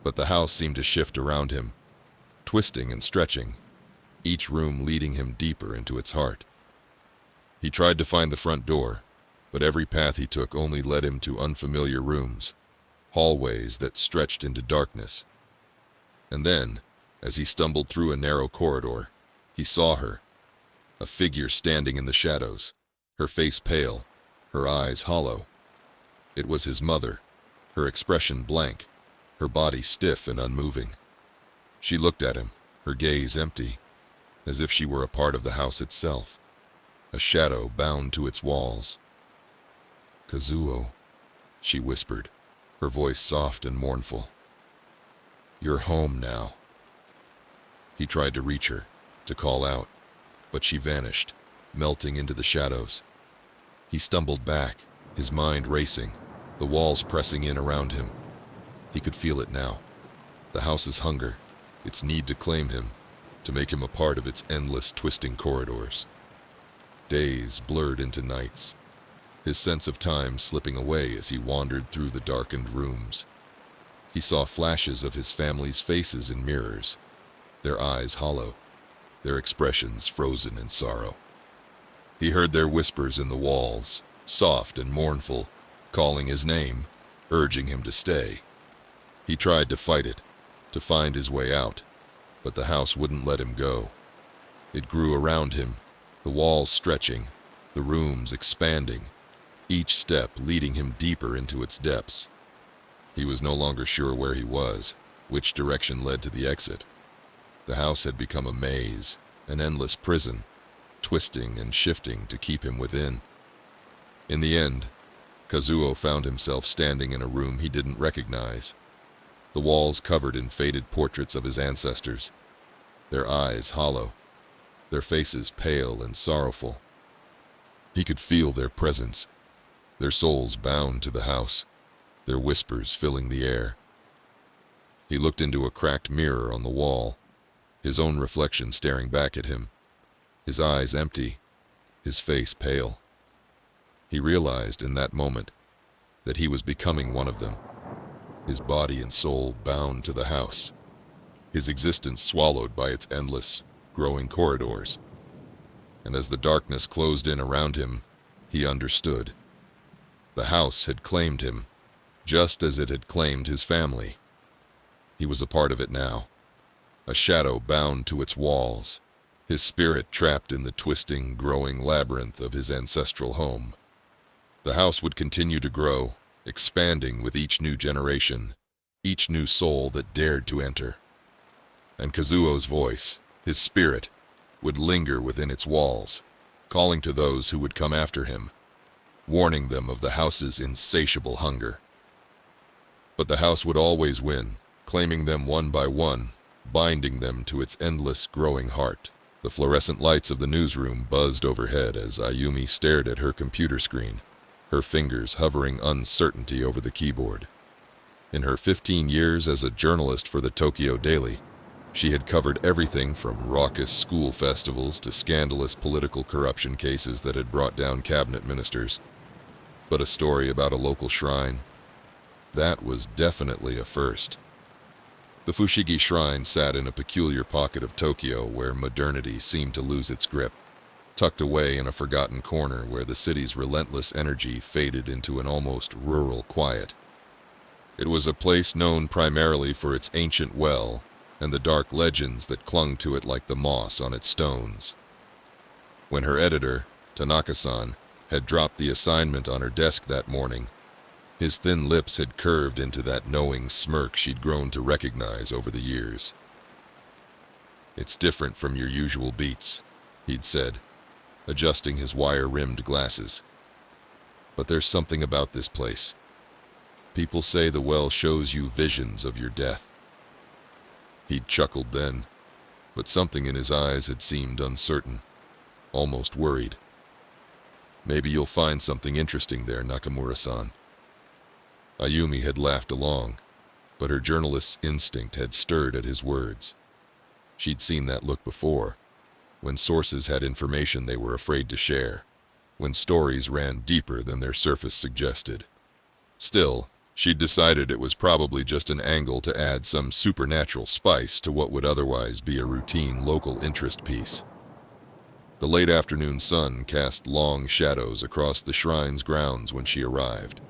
But the house seemed to shift around him, twisting and stretching, each room leading him deeper into its heart. He tried to find the front door, but every path he took only led him to unfamiliar rooms, hallways that stretched into darkness. And then, as he stumbled through a narrow corridor, he saw her, a figure standing in the shadows, her face pale, her eyes hollow. It was his mother, her expression blank, her body stiff and unmoving. She looked at him, her gaze empty, as if she were a part of the house itself, a shadow bound to its walls. "Kazuo," she whispered, her voice soft and mournful. "You're home now." He tried to reach her, to call out, but she vanished, melting into the shadows. He stumbled back, his mind racing, the walls pressing in around him. He could feel it now. The house's hunger, its need to claim him, to make him a part of its endless twisting corridors. Days blurred into nights, his sense of time slipping away as he wandered through the darkened rooms. He saw flashes of his family's faces in mirrors, their eyes hollow, their expressions frozen in sorrow. He heard their whispers in the walls, soft and mournful, calling his name, urging him to stay. He tried to fight it, to find his way out, but the house wouldn't let him go. It grew around him, the walls stretching, the rooms expanding, each step leading him deeper into its depths. He was no longer sure where he was, which direction led to the exit. The house had become a maze, an endless prison, twisting and shifting to keep him within. In the end, Kazuo found himself standing in a room he didn't recognize, the walls covered in faded portraits of his ancestors, their eyes hollow, their faces pale and sorrowful. He could feel their presence, their souls bound to the house, their whispers filling the air. He looked into a cracked mirror on the wall, his own reflection staring back at him, his eyes empty, his face pale. He realized in that moment that he was becoming one of them, his body and soul bound to the house, his existence swallowed by its endless, growing corridors. And as the darkness closed in around him, he understood. The house had claimed him, just as it had claimed his family. He was a part of it now, a shadow bound to its walls, his spirit trapped in the twisting, growing labyrinth of his ancestral home. The house would continue to grow, expanding with each new generation, each new soul that dared to enter. And Kazuo's voice, his spirit, would linger within its walls, calling to those who would come after him, warning them of the house's insatiable hunger. But the house would always win, claiming them one by one, binding them to its endless, growing heart. The fluorescent lights of the newsroom buzzed overhead as Ayumi stared at her computer screen, her fingers hovering uncertainty over the keyboard. In her 15 years as a journalist for the Tokyo Daily, she had covered everything from raucous school festivals to scandalous political corruption cases that had brought down cabinet ministers. But a story about a local shrine? That was definitely a first. The Fushigi Shrine sat in a peculiar pocket of Tokyo where modernity seemed to lose its grip, tucked away in a forgotten corner where the city's relentless energy faded into an almost rural quiet. It was a place known primarily for its ancient well and the dark legends that clung to it like the moss on its stones. When her editor, Tanaka-san, had dropped the assignment on her desk that morning, his thin lips had curved into that knowing smirk she'd grown to recognize over the years. "It's different from your usual beats," he'd said, adjusting his wire-rimmed glasses. "But there's something about this place. People say the well shows you visions of your death." He'd chuckled then, but something in his eyes had seemed uncertain, almost worried. "Maybe you'll find something interesting there, Nakamura-san." Ayumi had laughed along, but her journalist's instinct had stirred at his words. She'd seen that look before, when sources had information they were afraid to share, when stories ran deeper than their surface suggested. Still, she'd decided it was probably just an angle to add some supernatural spice to what would otherwise be a routine local interest piece. The late afternoon sun cast long shadows across the shrine's grounds when she arrived,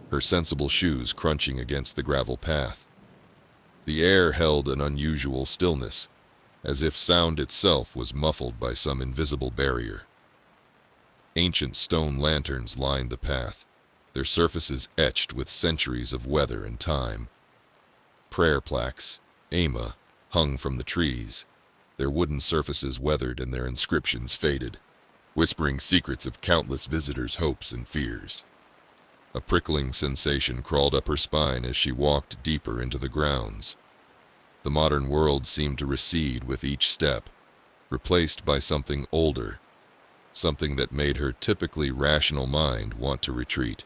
her sensible shoes crunching against the gravel path. The air held an unusual stillness, as if sound itself was muffled by some invisible barrier. Ancient stone lanterns lined the path, their surfaces etched with centuries of weather and time. Prayer plaques, Ama, hung from the trees, their wooden surfaces weathered and their inscriptions faded, whispering secrets of countless visitors' hopes and fears. A prickling sensation crawled up her spine as she walked deeper into the grounds. The modern world seemed to recede with each step, replaced by something older, something that made her typically rational mind want to retreat.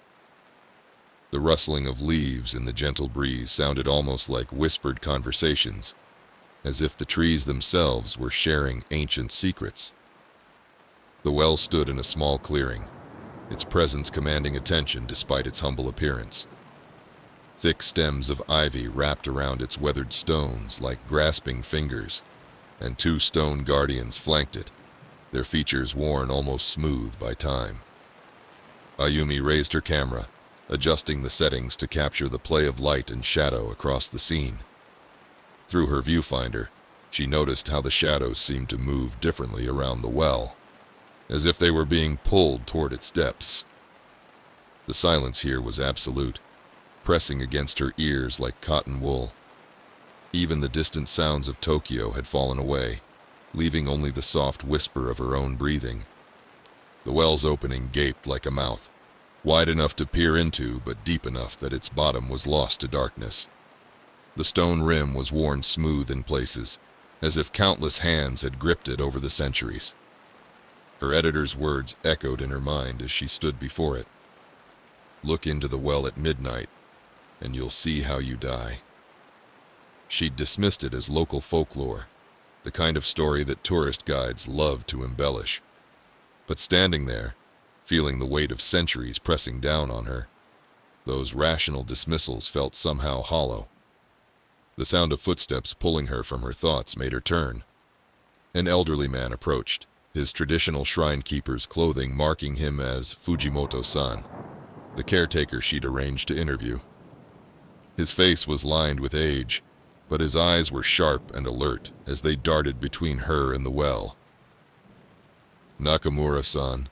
The rustling of leaves in the gentle breeze sounded almost like whispered conversations, as if the trees themselves were sharing ancient secrets. The well stood in a small clearing, its presence commanding attention despite its humble appearance. Thick stems of ivy wrapped around its weathered stones like grasping fingers, and 2 stone guardians flanked it, their features worn almost smooth by time. Ayumi raised her camera, adjusting the settings to capture the play of light and shadow across the scene. Through her viewfinder, she noticed how the shadows seemed to move differently around the well, as if they were being pulled toward its depths. The silence here was absolute, pressing against her ears like cotton wool. Even the distant sounds of Tokyo had fallen away, leaving only the soft whisper of her own breathing. The well's opening gaped like a mouth, wide enough to peer into but deep enough that its bottom was lost to darkness. The stone rim was worn smooth in places, as if countless hands had gripped it over the centuries. Her editor's words echoed in her mind as she stood before it. "Look into the well at midnight, and you'll see how you die." She'd dismissed it as local folklore, the kind of story that tourist guides love to embellish. But standing there, feeling the weight of centuries pressing down on her, those rational dismissals felt somehow hollow. The sound of footsteps pulling her from her thoughts made her turn. An elderly man approached, his traditional shrine keeper's clothing marking him as Fujimoto-san, the caretaker she'd arranged to interview. His face was lined with age, but his eyes were sharp and alert as they darted between her and the well. "Nakamura-san."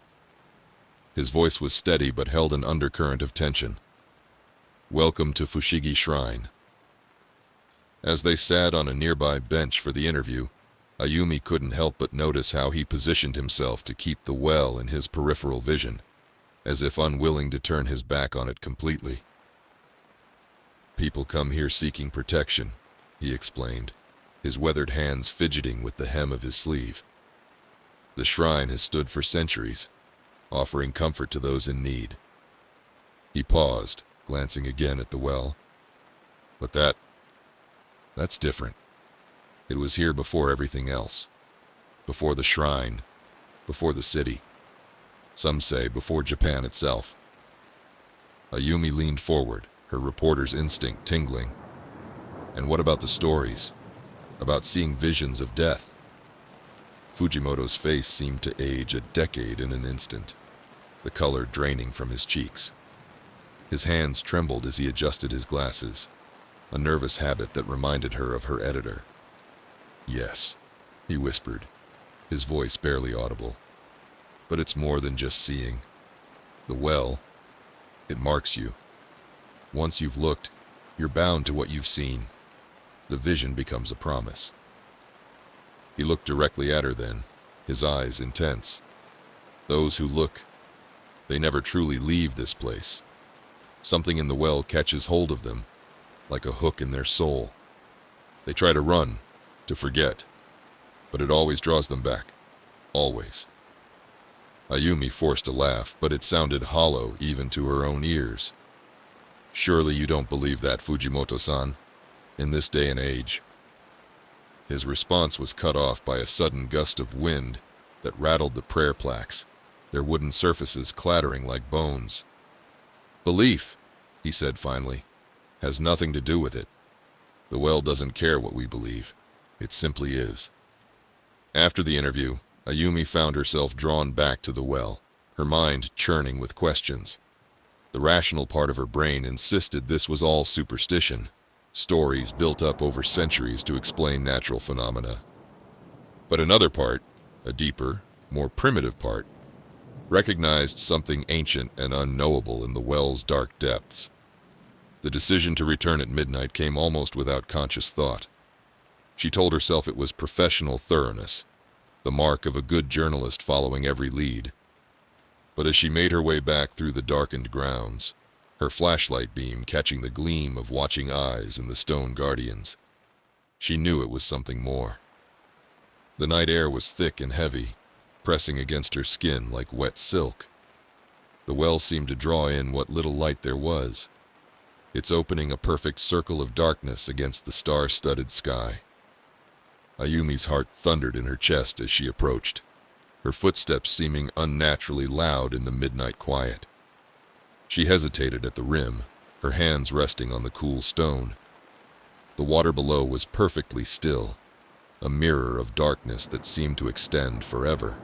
His voice was steady but held an undercurrent of tension. "Welcome to Fushigi Shrine." As they sat on a nearby bench for the interview, Ayumi couldn't help but notice how he positioned himself to keep the well in his peripheral vision, as if unwilling to turn his back on it completely. "People come here seeking protection," he explained, his weathered hands fidgeting with the hem of his sleeve. "The shrine has stood for centuries, offering comfort to those in need." He paused, glancing again at the well. "But that's different. It was here before everything else. Before the shrine, before the city. Some say before Japan itself." Ayumi leaned forward, her reporter's instinct tingling. "And what about the stories? About seeing visions of death?" Fujimoto's face seemed to age a decade in an instant, the color draining from his cheeks. His hands trembled as he adjusted his glasses, a nervous habit that reminded her of her editor. "Yes," he whispered, his voice barely audible. "But it's more than just seeing. The well, it marks you. Once you've looked, you're bound to what you've seen. The vision becomes a promise." He looked directly at her then, his eyes intense. "Those who look, they never truly leave this place. Something in the well catches hold of them, like a hook in their soul. They try to run, to forget, but it always draws them back. Always." Ayumi forced a laugh, but it sounded hollow even to her own ears. "Surely you don't believe that, Fujimoto-san, in this day and age." His response was cut off by a sudden gust of wind that rattled the prayer plaques, their wooden surfaces clattering like bones. "Belief," he said finally, "has nothing to do with it. The well doesn't care what we believe. It simply is." After the interview, Ayumi found herself drawn back to the well, her mind churning with questions. The rational part of her brain insisted this was all superstition, stories built up over centuries to explain natural phenomena. But another part, a deeper, more primitive part, recognized something ancient and unknowable in the well's dark depths. The decision to return at midnight came almost without conscious thought. She told herself it was professional thoroughness, the mark of a good journalist following every lead. But as she made her way back through the darkened grounds, her flashlight beam catching the gleam of watching eyes in the stone guardians, She knew it was something more. The night air was thick and heavy, pressing against her skin like wet silk. The well seemed to draw in what little light there was, its opening a perfect circle of darkness against the star-studded sky. Ayumi's heart thundered in her chest as she approached, her footsteps seeming unnaturally loud in the midnight quiet. She hesitated at the rim, her hands resting on the cool stone. The water below was perfectly still, a mirror of darkness that seemed to extend forever.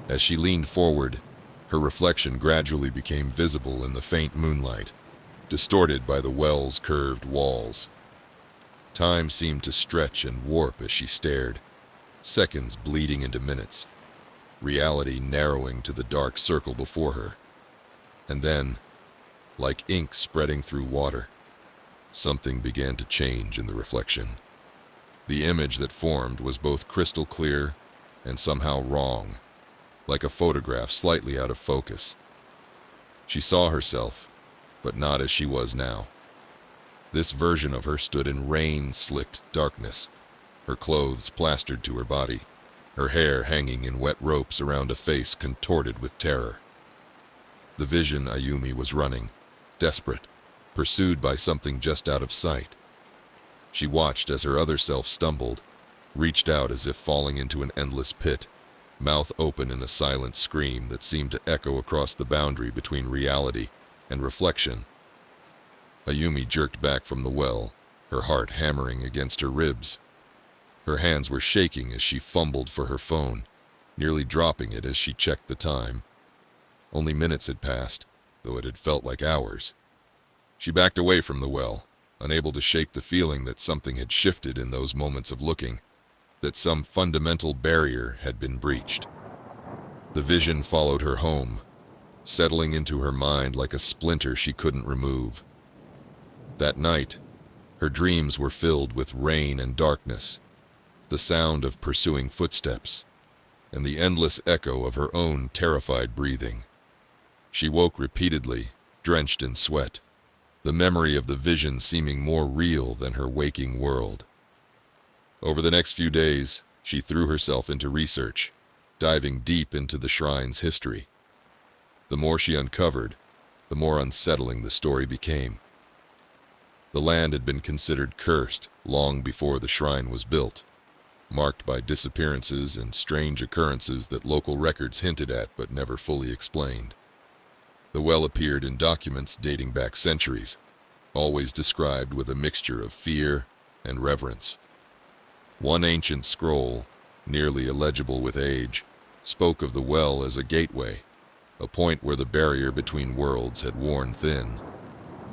As she leaned forward, her reflection gradually became visible in the faint moonlight, distorted by the well's curved walls. Time seemed to stretch and warp as she stared, seconds bleeding into minutes, reality narrowing to the dark circle before her. And then, like ink spreading through water, something began to change in the reflection. The image that formed was both crystal clear and somehow wrong, like a photograph slightly out of focus. She saw herself, but not as she was now. This version of her stood in rain-slicked darkness, her clothes plastered to her body, her hair hanging in wet ropes around a face contorted with terror. The vision Ayumi was running, desperate, pursued by something just out of sight. She watched as her other self stumbled, reached out as if falling into an endless pit, mouth open in a silent scream that seemed to echo across the boundary between reality and reflection. Ayumi jerked back from the well, her heart hammering against her ribs. Her hands were shaking as she fumbled for her phone, nearly dropping it as she checked the time. Only minutes had passed, though it had felt like hours. She backed away from the well, unable to shake the feeling that something had shifted in those moments of looking, that some fundamental barrier had been breached. The vision followed her home, settling into her mind like a splinter she couldn't remove. That night, her dreams were filled with rain and darkness, the sound of pursuing footsteps, and the endless echo of her own terrified breathing. She woke repeatedly, drenched in sweat, the memory of the vision seeming more real than her waking world. Over the next few days, she threw herself into research, diving deep into the shrine's history. The more she uncovered, the more unsettling the story became. The land had been considered cursed long before the shrine was built, marked by disappearances and strange occurrences that local records hinted at but never fully explained. The well appeared in documents dating back centuries, always described with a mixture of fear and reverence. One ancient scroll, nearly illegible with age, spoke of the well as a gateway, a point where the barrier between worlds had worn thin.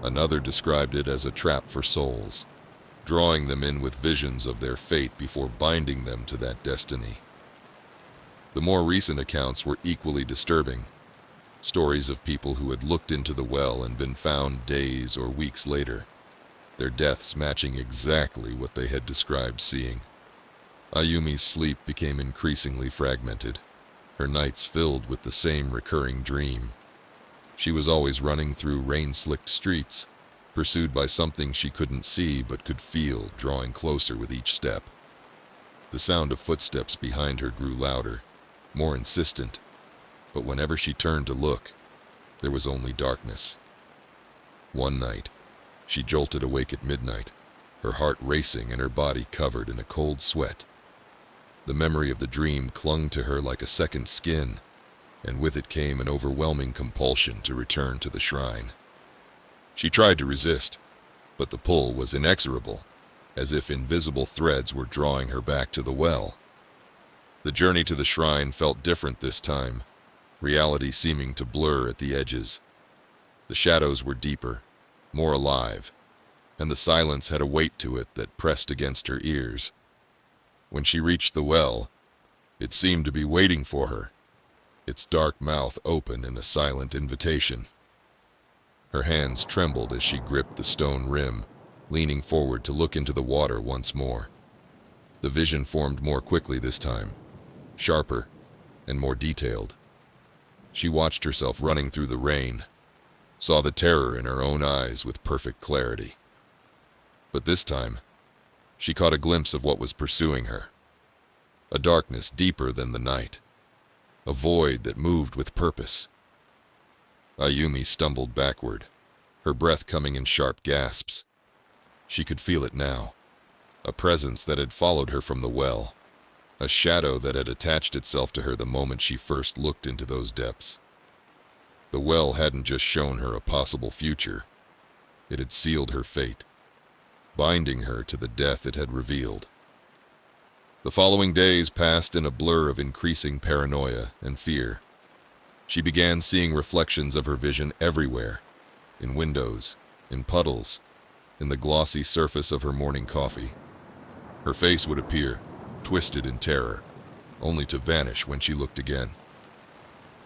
Another described it as a trap for souls, drawing them in with visions of their fate before binding them to that destiny. The more recent accounts were equally disturbing, stories of people who had looked into the well and been found days or weeks later, their deaths matching exactly what they had described seeing. Ayumi's sleep became increasingly fragmented, her nights filled with the same recurring dream. She was always running through rain-slicked streets, pursued by something she couldn't see but could feel drawing closer with each step. The sound of footsteps behind her grew louder, more insistent, but whenever she turned to look, there was only darkness. One night, she jolted awake at midnight, her heart racing and her body covered in a cold sweat. The memory of the dream clung to her like a second skin, and with it came an overwhelming compulsion to return to the shrine. She tried to resist, but the pull was inexorable, as if invisible threads were drawing her back to the well. The journey to the shrine felt different this time, reality seeming to blur at the edges. The shadows were deeper, more alive, and the silence had a weight to it that pressed against her ears. When she reached the well, it seemed to be waiting for her, its dark mouth open in a silent invitation. Her hands trembled as she gripped the stone rim, leaning forward to look into the water once more. The vision formed more quickly this time, sharper and more detailed. She watched herself running through the rain, saw the terror in her own eyes with perfect clarity. But this time, she caught a glimpse of what was pursuing her. A darkness deeper than the night. A void that moved with purpose. Ayumi stumbled backward, her breath coming in sharp gasps. She could feel it now. A presence that had followed her from the well. A shadow that had attached itself to her the moment she first looked into those depths. The well hadn't just shown her a possible future. It had sealed her fate, binding her to the death it had revealed. The following days passed in a blur of increasing paranoia and fear. She began seeing reflections of her vision everywhere, in windows, in puddles, in the glossy surface of her morning coffee. Her face would appear, twisted in terror, only to vanish when she looked again.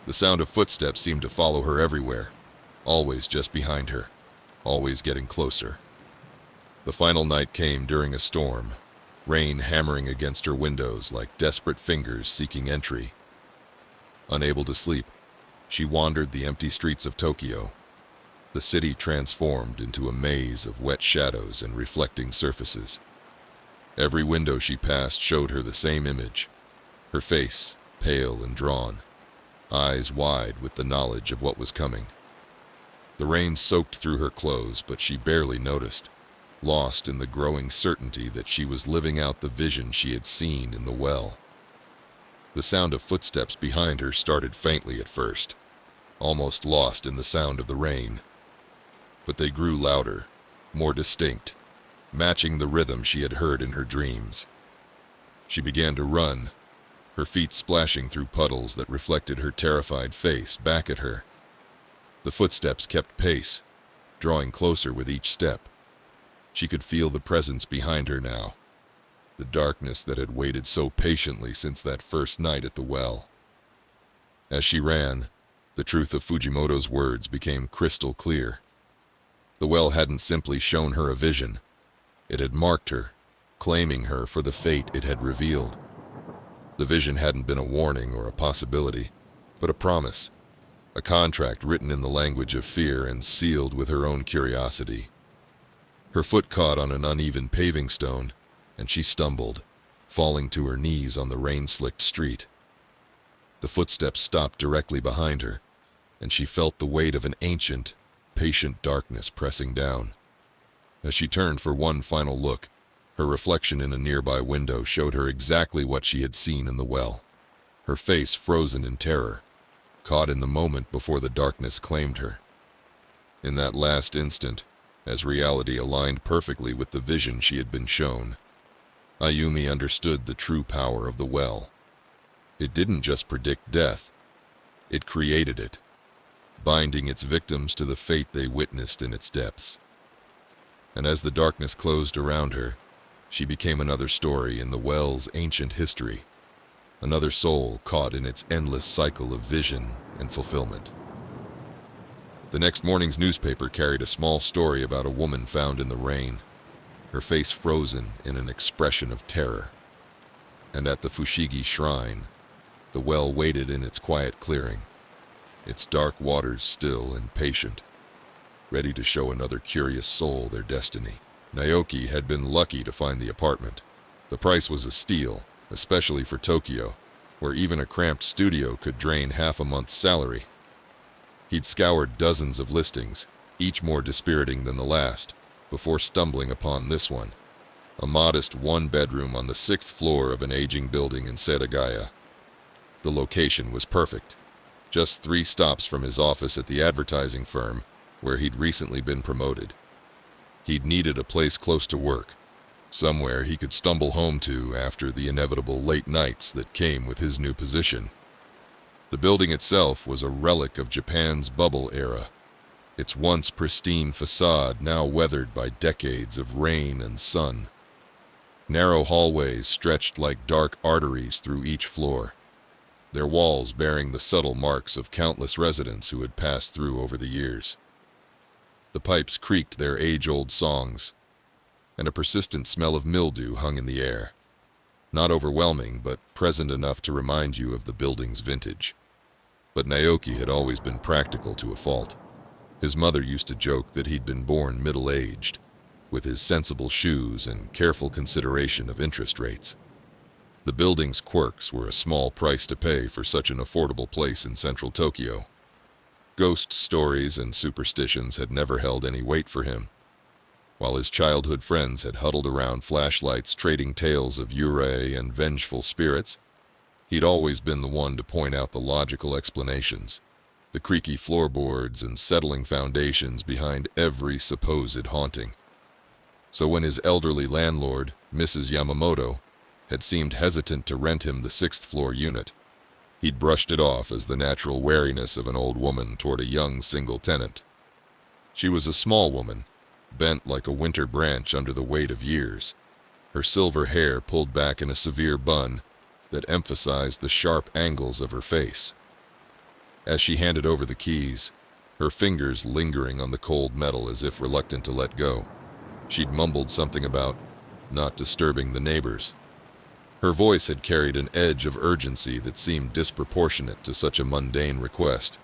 The sound of footsteps seemed to follow her everywhere, always just behind her, always getting closer. The final night came during a storm, rain hammering against her windows like desperate fingers seeking entry. Unable to sleep, she wandered the empty streets of Tokyo, the city transformed into a maze of wet shadows and reflecting surfaces. Every window she passed showed her the same image, her face pale and drawn, eyes wide with the knowledge of what was coming. The rain soaked through her clothes, but she barely noticed, lost in the growing certainty that she was living out the vision she had seen in the well. The sound of footsteps behind her started faintly at first, almost lost in the sound of the rain. But they grew louder, more distinct, matching the rhythm she had heard in her dreams. She began to run, her feet splashing through puddles that reflected her terrified face back at her. The footsteps kept pace, drawing closer with each step. She could feel the presence behind her now, the darkness that had waited so patiently since that first night at the well. As she ran, the truth of Fujimoto's words became crystal clear. The well hadn't simply shown her a vision. It had marked her, claiming her for the fate it had revealed. The vision hadn't been a warning or a possibility, but a promise, a contract written in the language of fear and sealed with her own curiosity. Her foot caught on an uneven paving stone, and she stumbled, falling to her knees on the rain-slicked street. The footsteps stopped directly behind her, and she felt the weight of an ancient, patient darkness pressing down. As she turned for one final look, her reflection in a nearby window showed her exactly what she had seen in the well. Her face frozen in terror, caught in the moment before the darkness claimed her. In that last instant, as reality aligned perfectly with the vision she had been shown, Ayumi understood the true power of the well. It didn't just predict death, it created it, binding its victims to the fate they witnessed in its depths. And as the darkness closed around her, she became another story in the well's ancient history, another soul caught in its endless cycle of vision and fulfillment. The next morning's newspaper carried a small story about a woman found in the rain, her face frozen in an expression of terror. And at the Fushigi shrine, the well waited in its quiet clearing, its dark waters still and patient, ready to show another curious soul their destiny. Naoki had been lucky to find the apartment. The price was a steal, especially for Tokyo, where even a cramped studio could drain half a month's salary. He'd scoured dozens of listings, each more dispiriting than the last, before stumbling upon this one, a modest one-bedroom on the 6th floor of an aging building in Setagaya. The location was perfect, just 3 stops from his office at the advertising firm, where he'd recently been promoted. He'd needed a place close to work, somewhere he could stumble home to after the inevitable late nights that came with his new position. The building itself was a relic of Japan's bubble era, its once pristine facade now weathered by decades of rain and sun. Narrow hallways stretched like dark arteries through each floor, their walls bearing the subtle marks of countless residents who had passed through over the years. The pipes creaked their age-old songs, and a persistent smell of mildew hung in the air. Not overwhelming, but present enough to remind you of the building's vintage. But Naoki had always been practical to a fault. His mother used to joke that he'd been born middle-aged, with his sensible shoes and careful consideration of interest rates. The building's quirks were a small price to pay for such an affordable place in central Tokyo. Ghost stories and superstitions had never held any weight for him. While his childhood friends had huddled around flashlights trading tales of yurei and vengeful spirits, he'd always been the one to point out the logical explanations, the creaky floorboards and settling foundations behind every supposed haunting. So when his elderly landlord, Mrs. Yamamoto, had seemed hesitant to rent him the sixth-floor unit, he'd brushed it off as the natural wariness of an old woman toward a young single tenant. She was a small woman, bent like a winter branch under the weight of years, her silver hair pulled back in a severe bun that emphasized the sharp angles of her face. As she handed over the keys, her fingers lingering on the cold metal as if reluctant to let go, she'd mumbled something about not disturbing the neighbors. Her voice had carried an edge of urgency that seemed disproportionate to such a mundane request,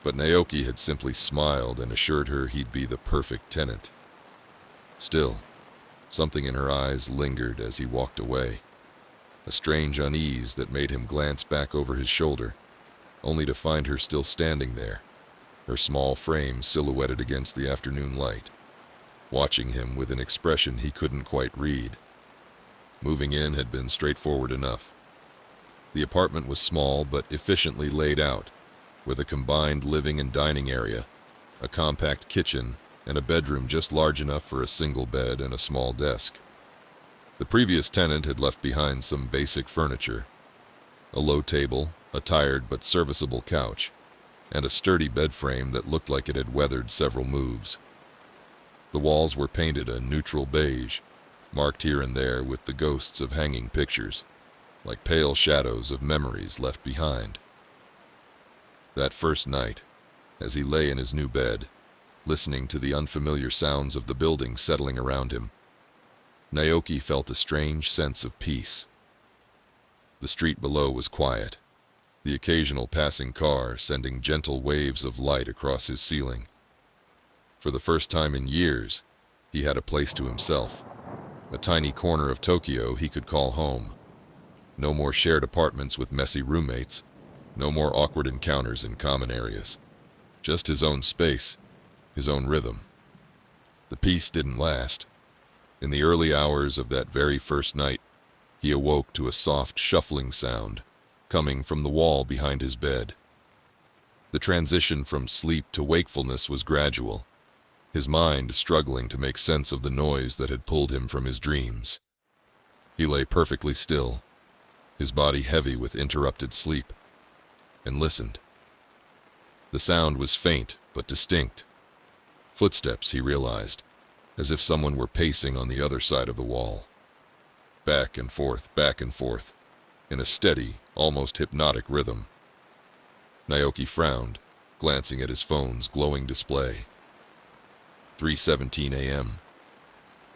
but Naoki had simply smiled and assured her he'd be the perfect tenant. Still, something in her eyes lingered as he walked away, a strange unease that made him glance back over his shoulder, only to find her still standing there, her small frame silhouetted against the afternoon light, watching him with an expression he couldn't quite read. Moving in had been straightforward enough. The apartment was small but efficiently laid out, with a combined living and dining area, a compact kitchen, and a bedroom just large enough for a single bed and a small desk. The previous tenant had left behind some basic furniture, a low table, a tired but serviceable couch, and a sturdy bed frame that looked like it had weathered several moves. The walls were painted a neutral beige, marked here and there with the ghosts of hanging pictures, like pale shadows of memories left behind. That first night, as he lay in his new bed, listening to the unfamiliar sounds of the building settling around him, Naoki felt a strange sense of peace. The street below was quiet, the occasional passing car sending gentle waves of light across his ceiling. For the first time in years, he had a place to himself, a tiny corner of Tokyo he could call home. No more shared apartments with messy roommates, no more awkward encounters in common areas. Just his own space, his own rhythm. The peace didn't last. In the early hours of that very first night, he awoke to a soft shuffling sound coming from the wall behind his bed. The transition from sleep to wakefulness was gradual, his mind struggling to make sense of the noise that had pulled him from his dreams. He lay perfectly still, his body heavy with interrupted sleep, and listened. The sound was faint but distinct. Footsteps, he realized, as if someone were pacing on the other side of the wall. Back and forth, in a steady, almost hypnotic rhythm. Naoki frowned, glancing at his phone's glowing display. 3:17 a.m.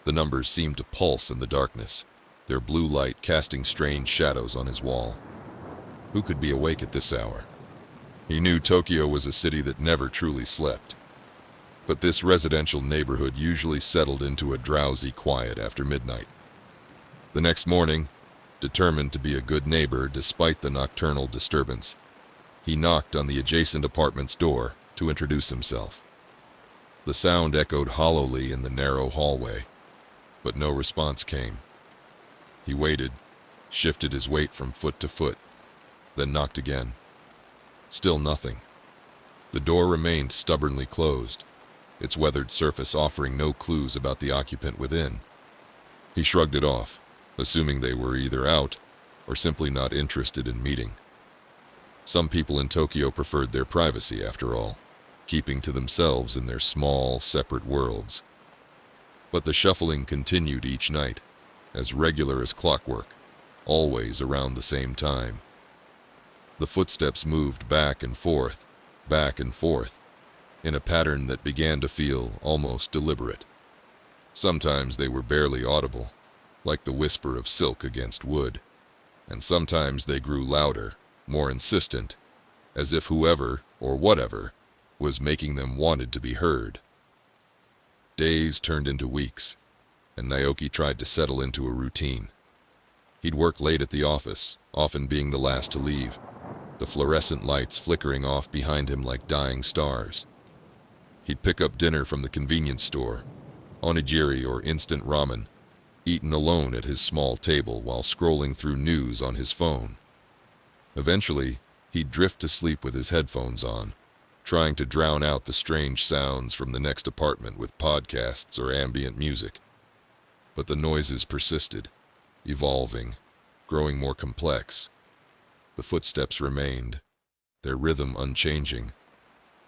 The numbers seemed to pulse in the darkness, their blue light casting strange shadows on his wall. Who could be awake at this hour? He knew Tokyo was a city that never truly slept. But this residential neighborhood usually settled into a drowsy quiet after midnight. The next morning, determined to be a good neighbor despite the nocturnal disturbance, he knocked on the adjacent apartment's door to introduce himself. The sound echoed hollowly in the narrow hallway, but no response came. He waited, shifted his weight from foot to foot, then knocked again. Still nothing. The door remained stubbornly closed, its weathered surface offering no clues about the occupant within. He shrugged it off, assuming they were either out or simply not interested in meeting. Some people in Tokyo preferred their privacy, after all, keeping to themselves in their small, separate worlds. But the shuffling continued each night, as regular as clockwork, always around the same time. The footsteps moved back and forth, in a pattern that began to feel almost deliberate. Sometimes they were barely audible, like the whisper of silk against wood, and sometimes they grew louder, more insistent, as if whoever, or whatever, was making them wanted to be heard. Days turned into weeks, and Naoki tried to settle into a routine. He'd work late at the office, often being the last to leave, the fluorescent lights flickering off behind him like dying stars. He'd pick up dinner from the convenience store, onigiri or instant ramen, eaten alone at his small table while scrolling through news on his phone. Eventually, he'd drift to sleep with his headphones on, trying to drown out the strange sounds from the next apartment with podcasts or ambient music. But the noises persisted, evolving, growing more complex. The footsteps remained, their rhythm unchanging,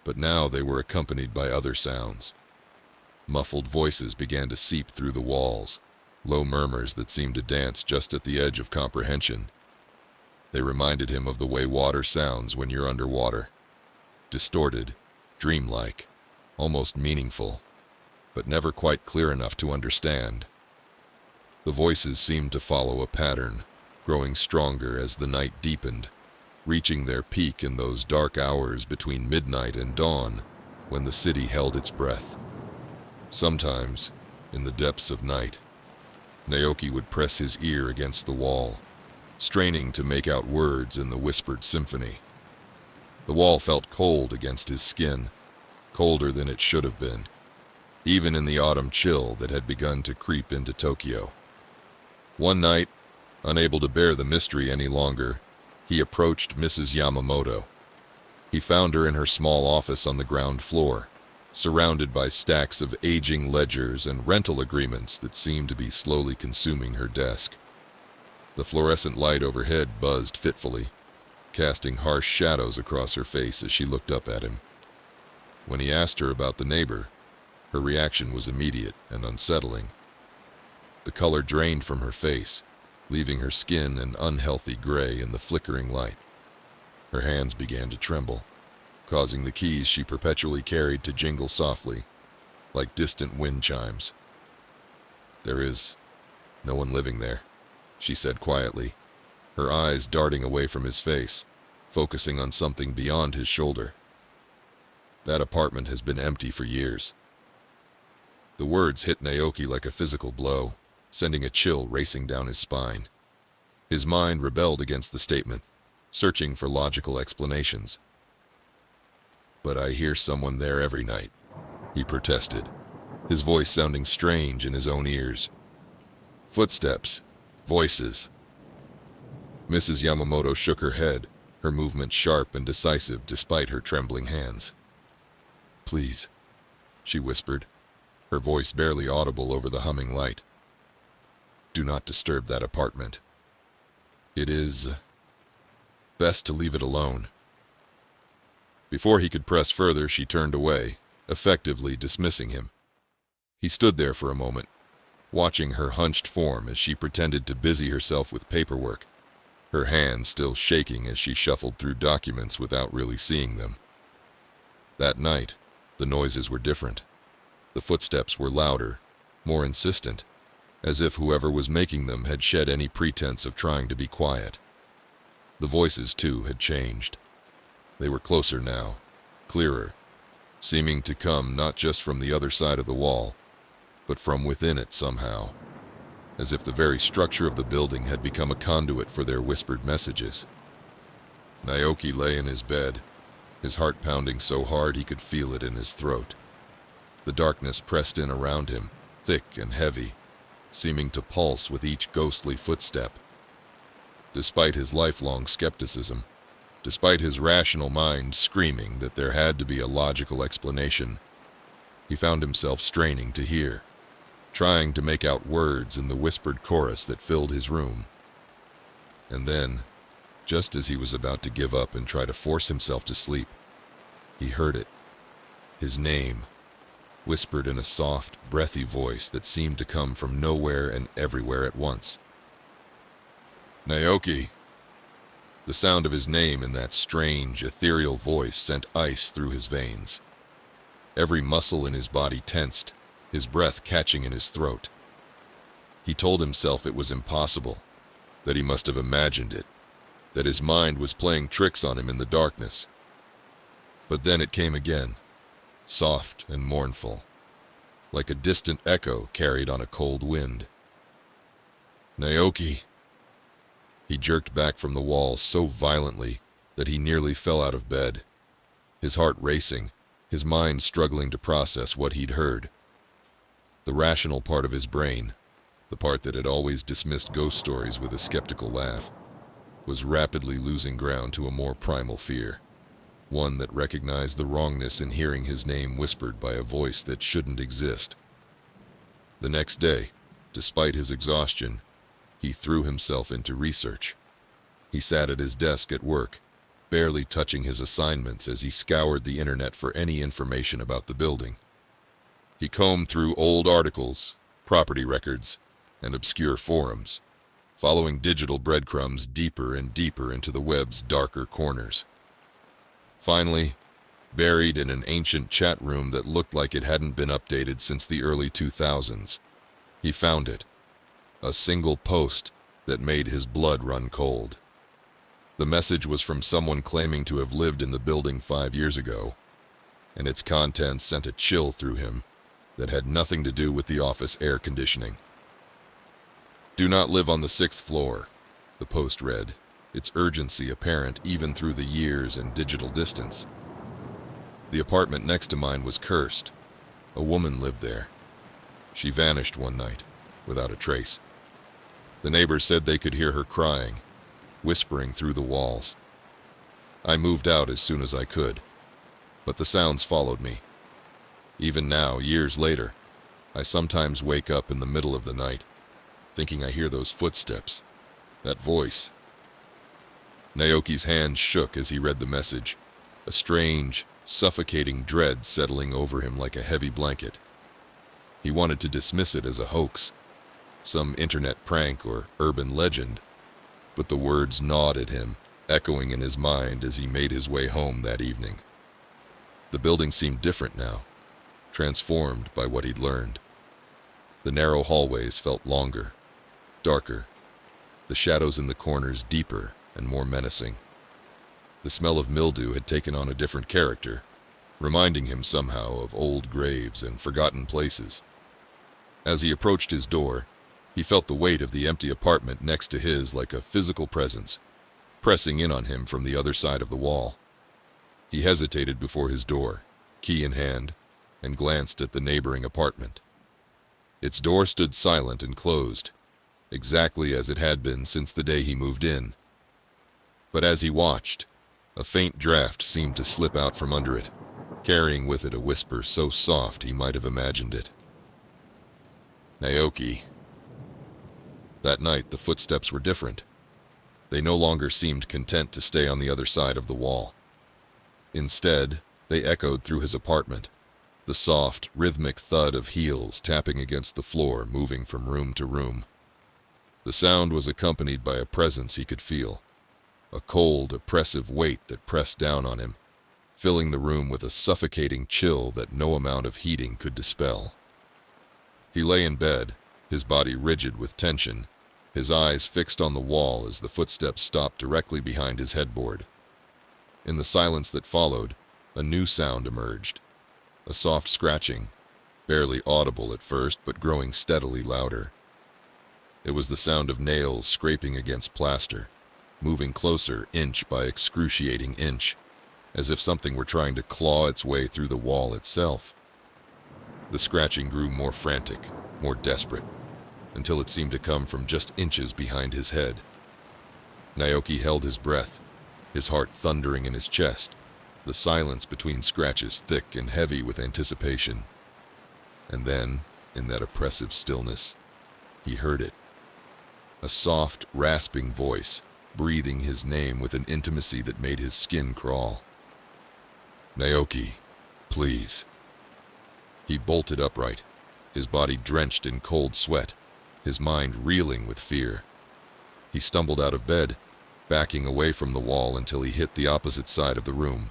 but now they were accompanied by other sounds. Muffled voices began to seep through the walls, low murmurs that seemed to dance just at the edge of comprehension. They reminded him of the way water sounds when you're underwater. Distorted, dreamlike, almost meaningful, but never quite clear enough to understand. The voices seemed to follow a pattern, growing stronger as the night deepened, reaching their peak in those dark hours between midnight and dawn when the city held its breath. Sometimes, in the depths of night, Naoki would press his ear against the wall, straining to make out words in the whispered symphony. The wall felt cold against his skin, colder than it should have been, even in the autumn chill that had begun to creep into Tokyo. One night, unable to bear the mystery any longer, he approached Mrs. Yamamoto. He found her in her small office on the ground floor, surrounded by stacks of aging ledgers and rental agreements that seemed to be slowly consuming her desk. The fluorescent light overhead buzzed fitfully, casting harsh shadows across her face as she looked up at him. When he asked her about the neighbor, her reaction was immediate and unsettling. The color drained from her face, leaving her skin an unhealthy gray in the flickering light. Her hands began to tremble, causing the keys she perpetually carried to jingle softly, like distant wind chimes. "There is no one living there," she said quietly, her eyes darting away from his face, focusing on something beyond his shoulder. "That apartment has been empty for years." The words hit Naoki like a physical blow, sending a chill racing down his spine. His mind rebelled against the statement, searching for logical explanations. "But I hear someone there every night," he protested, his voice sounding strange in his own ears. "Footsteps, voices." Mrs. Yamamoto shook her head, her movement sharp and decisive despite her trembling hands. "Please," she whispered, her voice barely audible over the humming light. "Do not disturb that apartment. It is best to leave it alone." Before he could press further, she turned away, effectively dismissing him. He stood there for a moment, watching her hunched form as she pretended to busy herself with paperwork, her hands still shaking as she shuffled through documents without really seeing them. That night, the noises were different. The footsteps were louder, more insistent, as if whoever was making them had shed any pretense of trying to be quiet. The voices, too, had changed. They were closer now, clearer, seeming to come not just from the other side of the wall, but from within it somehow, as if the very structure of the building had become a conduit for their whispered messages. Naoki lay in his bed, his heart pounding so hard he could feel it in his throat. The darkness pressed in around him, thick and heavy, seeming to pulse with each ghostly footstep. Despite his lifelong skepticism, despite his rational mind screaming that there had to be a logical explanation, he found himself straining to hear, trying to make out words in the whispered chorus that filled his room. And then, just as he was about to give up and try to force himself to sleep, he heard it. His name, whispered in a soft, breathy voice that seemed to come from nowhere and everywhere at once. "Naoki." The sound of his name in that strange, ethereal voice sent ice through his veins. Every muscle in his body tensed, his breath catching in his throat. He told himself it was impossible, that he must have imagined it, that his mind was playing tricks on him in the darkness. But then it came again, soft and mournful. like a distant echo carried on a cold wind. "Naoki!" He jerked back from the wall so violently that he nearly fell out of bed, his heart racing, his mind struggling to process what he'd heard. The rational part of his brain, the part that had always dismissed ghost stories with a skeptical laugh, was rapidly losing ground to a more primal fear, one that recognized the wrongness in hearing his name whispered by a voice that shouldn't exist. The next day, despite his exhaustion, he threw himself into research. He sat at his desk at work, barely touching his assignments as he scoured the internet for any information about the building. He combed through old articles, property records, and obscure forums, following digital breadcrumbs deeper and deeper into the web's darker corners. Finally, buried in an ancient chat room that looked like it hadn't been updated since the early 2000s, he found it. A single post that made his blood run cold. The message was from someone claiming to have lived in the building 5 years ago, and its contents sent a chill through him that had nothing to do with the office air conditioning. "Do not live on the 6th floor," the post read, its urgency apparent even through the years and digital distance. "The apartment next to mine was cursed. A woman lived there. She vanished one night, without a trace. The neighbors said they could hear her crying, whispering through the walls. I moved out as soon as I could, but the sounds followed me. Even now, years later, I sometimes wake up in the middle of the night, thinking I hear those footsteps, that voice." Naoki's hands shook as he read the message, a strange, suffocating dread settling over him like a heavy blanket. He wanted to dismiss it as a hoax, some internet prank or urban legend, but the words gnawed at him, echoing in his mind as he made his way home that evening. The building seemed different now, transformed by what he'd learned. The narrow hallways felt longer, darker, the shadows in the corners deeper and more menacing. The smell of mildew had taken on a different character, reminding him somehow of old graves and forgotten places. As he approached his door, he felt the weight of the empty apartment next to his like a physical presence, pressing in on him from the other side of the wall. He hesitated before his door, key in hand, and glanced at the neighboring apartment. Its door stood silent and closed, exactly as it had been since the day he moved in. But as he watched, a faint draft seemed to slip out from under it, carrying with it a whisper so soft he might have imagined it. "Naoki." That night, the footsteps were different. They no longer seemed content to stay on the other side of the wall. Instead, they echoed through his apartment, the soft, rhythmic thud of heels tapping against the floor, moving from room to room. The sound was accompanied by a presence he could feel, a cold, oppressive weight that pressed down on him, filling the room with a suffocating chill that no amount of heating could dispel. He lay in bed, his body rigid with tension, his eyes fixed on the wall as the footsteps stopped directly behind his headboard. In the silence that followed, a new sound emerged, a soft scratching, barely audible at first but growing steadily louder. It was the sound of nails scraping against plaster, moving closer inch by excruciating inch, as if something were trying to claw its way through the wall itself. The scratching grew more frantic, more desperate, until it seemed to come from just inches behind his head. Naoki held his breath, his heart thundering in his chest, the silence between scratches thick and heavy with anticipation. And then, in that oppressive stillness, he heard it. A soft, rasping voice, breathing his name with an intimacy that made his skin crawl. "Naoki, please." He bolted upright, his body drenched in cold sweat, his mind reeling with fear. He stumbled out of bed, backing away from the wall until he hit the opposite side of the room.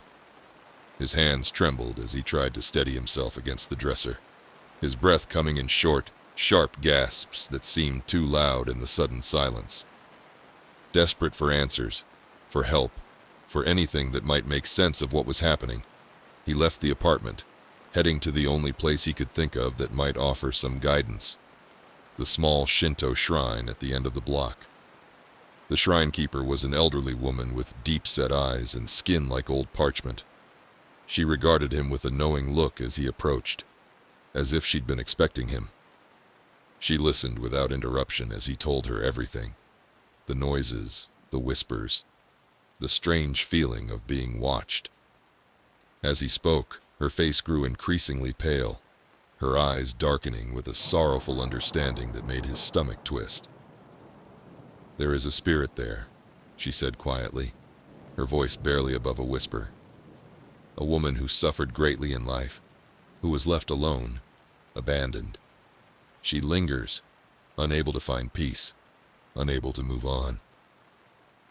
His hands trembled as he tried to steady himself against the dresser, his breath coming in short, sharp gasps that seemed too loud in the sudden silence. Desperate for answers, for help, for anything that might make sense of what was happening, he left the apartment, heading to the only place he could think of that might offer some guidance, the small Shinto shrine at the end of the block. The shrine keeper was an elderly woman with deep-set eyes and skin like old parchment. She regarded him with a knowing look as he approached, as if she'd been expecting him. She listened without interruption as he told her everything. The noises, the whispers, the strange feeling of being watched. As he spoke, her face grew increasingly pale, her eyes darkening with a sorrowful understanding that made his stomach twist. "There is a spirit there," she said quietly, her voice barely above a whisper. "A woman who suffered greatly in life, who was left alone, abandoned. She lingers, unable to find peace, unable to move on.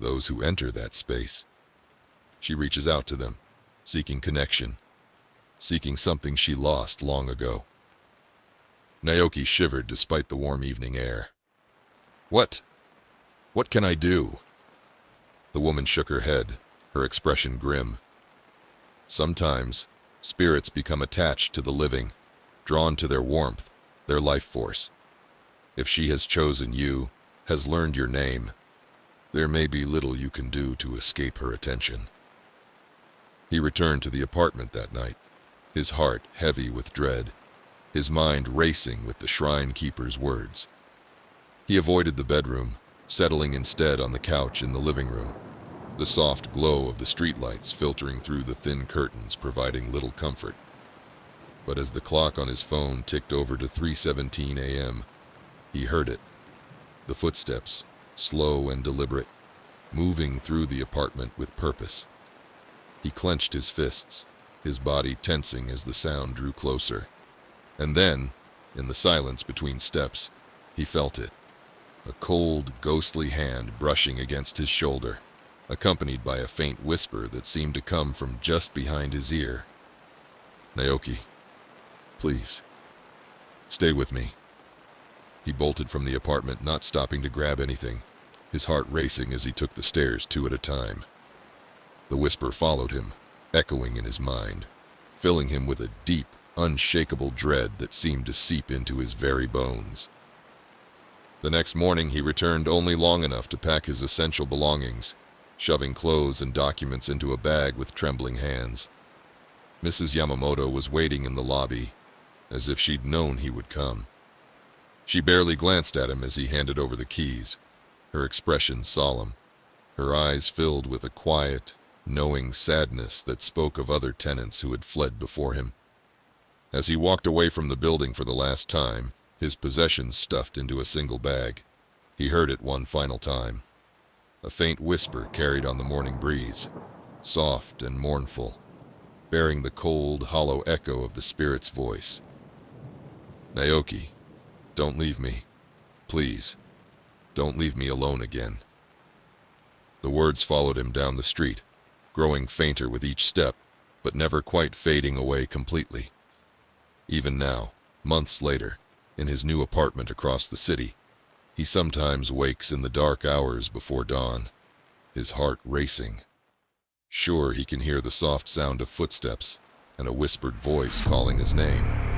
Those who enter that space, she reaches out to them, seeking connection, seeking something she lost long ago." Naoki shivered despite the warm evening air. What can I do?" The woman shook her head, her expression grim. "Sometimes, spirits become attached to the living, drawn to their warmth, their life force. If she has chosen you, has learned your name, there may be little you can do to escape her attention." He returned to the apartment that night, his heart heavy with dread, his mind racing with the shrine keeper's words. He avoided the bedroom, settling instead on the couch in the living room, the soft glow of the streetlights filtering through the thin curtains providing little comfort. But as the clock on his phone ticked over to 3:17 a.m., he heard it. The footsteps, slow and deliberate, moving through the apartment with purpose. He clenched his fists, his body tensing as the sound drew closer. And then, in the silence between steps, he felt it. A cold, ghostly hand brushing against his shoulder, accompanied by a faint whisper that seemed to come from just behind his ear. "Naoki, please, stay with me." He bolted from the apartment, not stopping to grab anything, his heart racing as he took the stairs 2 at a time. The whisper followed him, echoing in his mind, filling him with a deep, unshakable dread that seemed to seep into his very bones. The next morning he returned only long enough to pack his essential belongings, shoving clothes and documents into a bag with trembling hands. Mrs. Yamamoto was waiting in the lobby, as if she'd known he would come. She barely glanced at him as he handed over the keys, her expression solemn, her eyes filled with a quiet, knowing sadness that spoke of other tenants who had fled before him. As he walked away from the building for the last time, his possessions stuffed into a single bag, he heard it one final time. A faint whisper carried on the morning breeze, soft and mournful, bearing the cold, hollow echo of the spirit's voice. "Naoki, don't leave me. Please, don't leave me alone again." The words followed him down the street, growing fainter with each step, but never quite fading away completely. Even now, months later, in his new apartment across the city, he sometimes wakes in the dark hours before dawn, his heart racing. Sure, he can hear the soft sound of footsteps and a whispered voice calling his name.